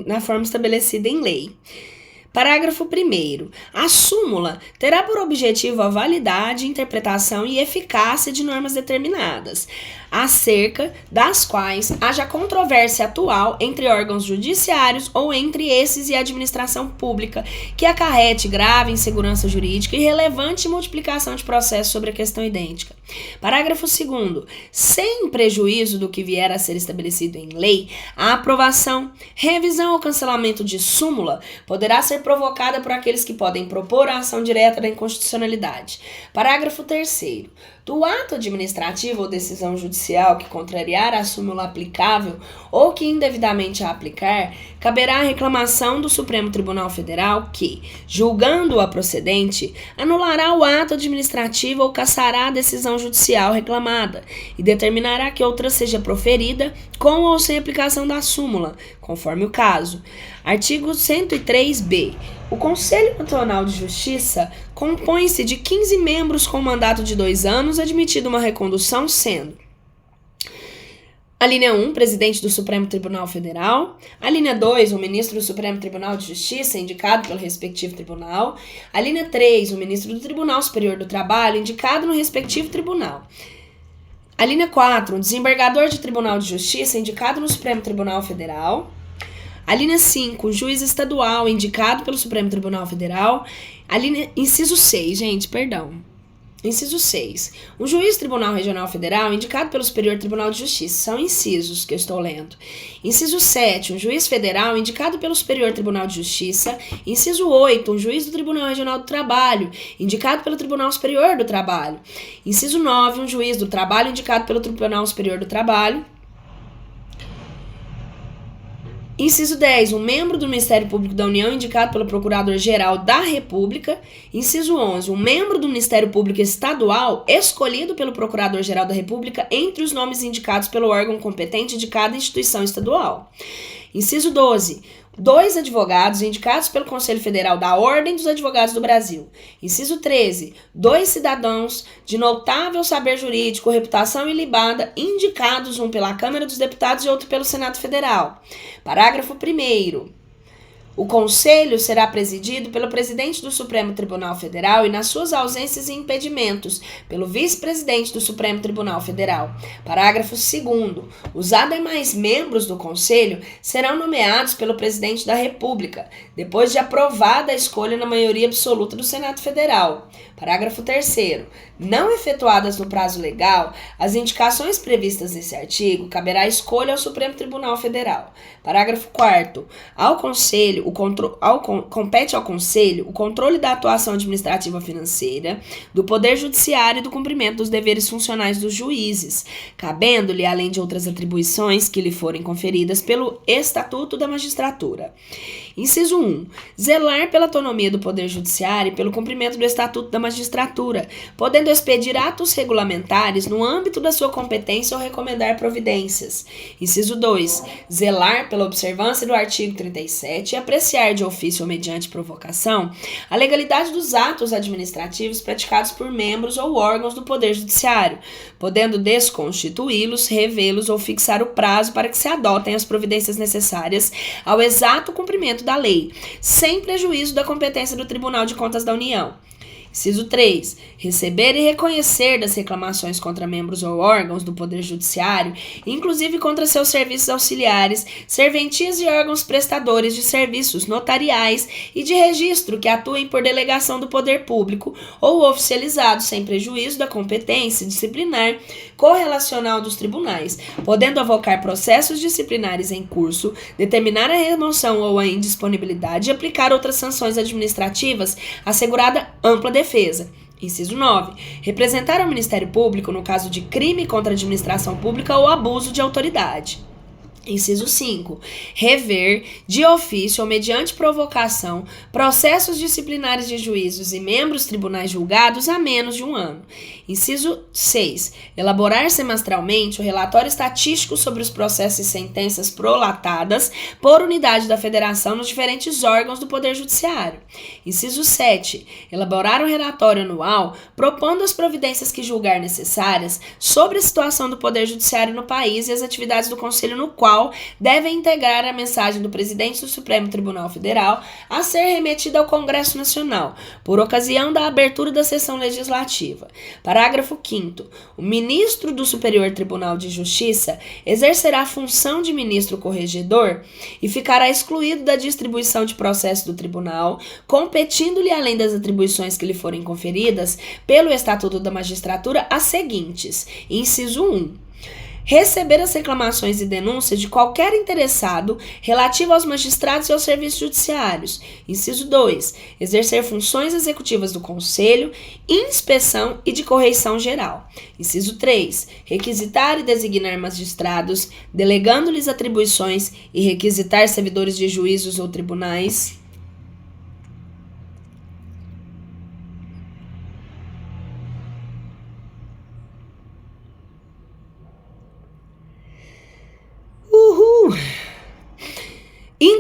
Na forma estabelecida em lei. Parágrafo 1º. A súmula terá por objetivo a validade, interpretação e eficácia de normas determinadas, acerca das quais haja controvérsia atual entre órgãos judiciários ou entre esses e a administração pública, que acarrete grave insegurança jurídica e relevante multiplicação de processos sobre a questão idêntica. Parágrafo 2º. Sem prejuízo do que vier a ser estabelecido em lei, a aprovação, revisão ou cancelamento de súmula poderá ser provocada por aqueles que podem propor a ação direta da inconstitucionalidade. Parágrafo 3º. Do ato administrativo ou decisão judicial que contrariar a súmula aplicável ou que indevidamente a aplicar, caberá a reclamação do Supremo Tribunal Federal que, julgando-a procedente, anulará o ato administrativo ou cassará a decisão judicial reclamada e determinará que outra seja proferida com ou sem aplicação da súmula, conforme o caso. Artigo 103b. O Conselho Nacional de Justiça compõe-se de 15 membros com mandato de 2 anos, admitida uma recondução, sendo A linha 1, presidente do Supremo Tribunal Federal. A linha 2, o ministro do Supremo Tribunal de Justiça, indicado pelo respectivo tribunal. A linha 3, o ministro do Tribunal Superior do Trabalho, indicado no respectivo tribunal. A linha 4, um desembargador de Tribunal de Justiça, indicado no Supremo Tribunal Federal. A linha 5, um juiz estadual, indicado pelo Supremo Tribunal Federal. A linha, inciso 6, Inciso 6. Um juiz do Tribunal Regional Federal indicado pelo Superior Tribunal de Justiça. São incisos que eu estou lendo. Inciso 7. Um juiz federal indicado pelo Superior Tribunal de Justiça. Inciso 8. Um juiz do Tribunal Regional do Trabalho indicado pelo Tribunal Superior do Trabalho. Inciso 9. Um juiz do Trabalho indicado pelo Tribunal Superior do Trabalho. Inciso 10. Um membro do Ministério Público da União indicado pelo Procurador-Geral da República. Inciso 11. Um membro do Ministério Público Estadual escolhido pelo Procurador-Geral da República entre os nomes indicados pelo órgão competente de cada instituição estadual. Inciso 12. 2 advogados indicados pelo Conselho Federal da Ordem dos Advogados do Brasil. Inciso 13. 2 cidadãos de notável saber jurídico, reputação ilibada, indicados, um pela Câmara dos Deputados e outro pelo Senado Federal. Parágrafo 1º. O Conselho será presidido pelo presidente do Supremo Tribunal Federal e, nas suas ausências e impedimentos, pelo vice-presidente do Supremo Tribunal Federal. Parágrafo 2º. Os demais membros do Conselho serão nomeados pelo presidente da República, depois de aprovada a escolha na maioria absoluta do Senado Federal. Parágrafo 3º. Não efetuadas no prazo legal, as indicações previstas nesse artigo, caberá a escolha ao Supremo Tribunal Federal. Parágrafo 4º. Compete ao Conselho o controle da atuação administrativa financeira, do Poder Judiciário e do cumprimento dos deveres funcionais dos juízes, cabendo-lhe, além de outras atribuições que lhe forem conferidas pelo Estatuto da Magistratura. Inciso 1. Zelar pela autonomia do Poder Judiciário e pelo cumprimento do Estatuto da Magistratura, podendo expedir atos regulamentares no âmbito da sua competência ou recomendar providências. Inciso 2. Zelar pela observância do artigo 37 e apreciar de ofício ou mediante provocação a legalidade dos atos administrativos praticados por membros ou órgãos do Poder Judiciário, podendo desconstituí-los, revê-los ou fixar o prazo para que se adotem as providências necessárias ao exato cumprimento da lei, sem prejuízo da competência do Tribunal de Contas da União. Inciso 3. Receber e reconhecer das reclamações contra membros ou órgãos do Poder Judiciário, inclusive contra seus serviços auxiliares, serventias e órgãos prestadores de serviços notariais e de registro que atuem por delegação do Poder Público ou oficializados sem prejuízo da competência disciplinar correlacional dos tribunais, podendo avocar processos disciplinares em curso, determinar a remoção ou a indisponibilidade e aplicar outras sanções administrativas, assegurada ampla defesa. Inciso 9. Representar ao Ministério Público no caso de crime contra a administração pública ou abuso de autoridade. Inciso 5. Rever, de ofício ou mediante provocação, processos disciplinares de juízos e membros tribunais julgados há menos de um ano. Inciso 6. Elaborar semestralmente o relatório estatístico sobre os processos e sentenças prolatadas por unidade da Federação nos diferentes órgãos do Poder Judiciário. Inciso 7. Elaborar um relatório anual propondo as providências que julgar necessárias sobre a situação do Poder Judiciário no país e as atividades do Conselho no qual devem integrar a mensagem do presidente do Supremo Tribunal Federal a ser remetida ao Congresso Nacional, por ocasião da abertura da sessão legislativa. Parágrafo 5º. O ministro do Superior Tribunal de Justiça exercerá a função de ministro corregedor e ficará excluído da distribuição de processos do tribunal, competindo-lhe, além das atribuições que lhe forem conferidas pelo Estatuto da Magistratura, as seguintes. Inciso 1. Receber as reclamações e denúncias de qualquer interessado relativo aos magistrados e aos serviços judiciários. Inciso 2. Exercer funções executivas do Conselho, inspeção e de correição geral. Inciso 3. Requisitar e designar magistrados, delegando-lhes atribuições e requisitar servidores de juízos ou tribunais.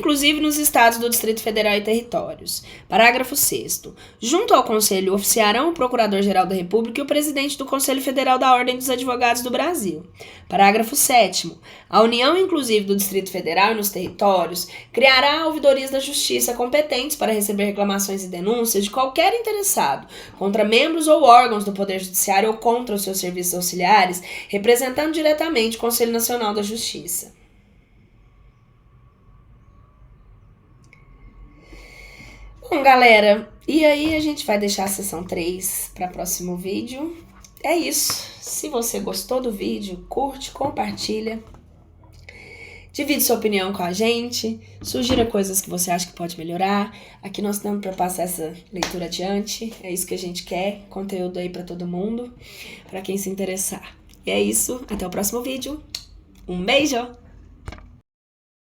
inclusive nos estados do Distrito Federal e territórios. Parágrafo 6º. Junto ao Conselho oficiarão o Procurador-Geral da República e o presidente do Conselho Federal da Ordem dos Advogados do Brasil. Parágrafo 7º. A União, inclusive do Distrito Federal e nos territórios, criará ouvidorias da Justiça competentes para receber reclamações e denúncias de qualquer interessado contra membros ou órgãos do Poder Judiciário ou contra os seus serviços auxiliares, representando diretamente o Conselho Nacional da Justiça. Bom, galera, e aí a gente vai deixar a sessão 3 para o próximo vídeo. É isso. Se você gostou do vídeo, curte, compartilha. Divide sua opinião com a gente, sugira coisas que você acha que pode melhorar. Aqui nós estamos para passar essa leitura adiante. É isso que a gente quer, conteúdo aí para todo mundo, para quem se interessar. E é isso, até o próximo vídeo. Um beijo!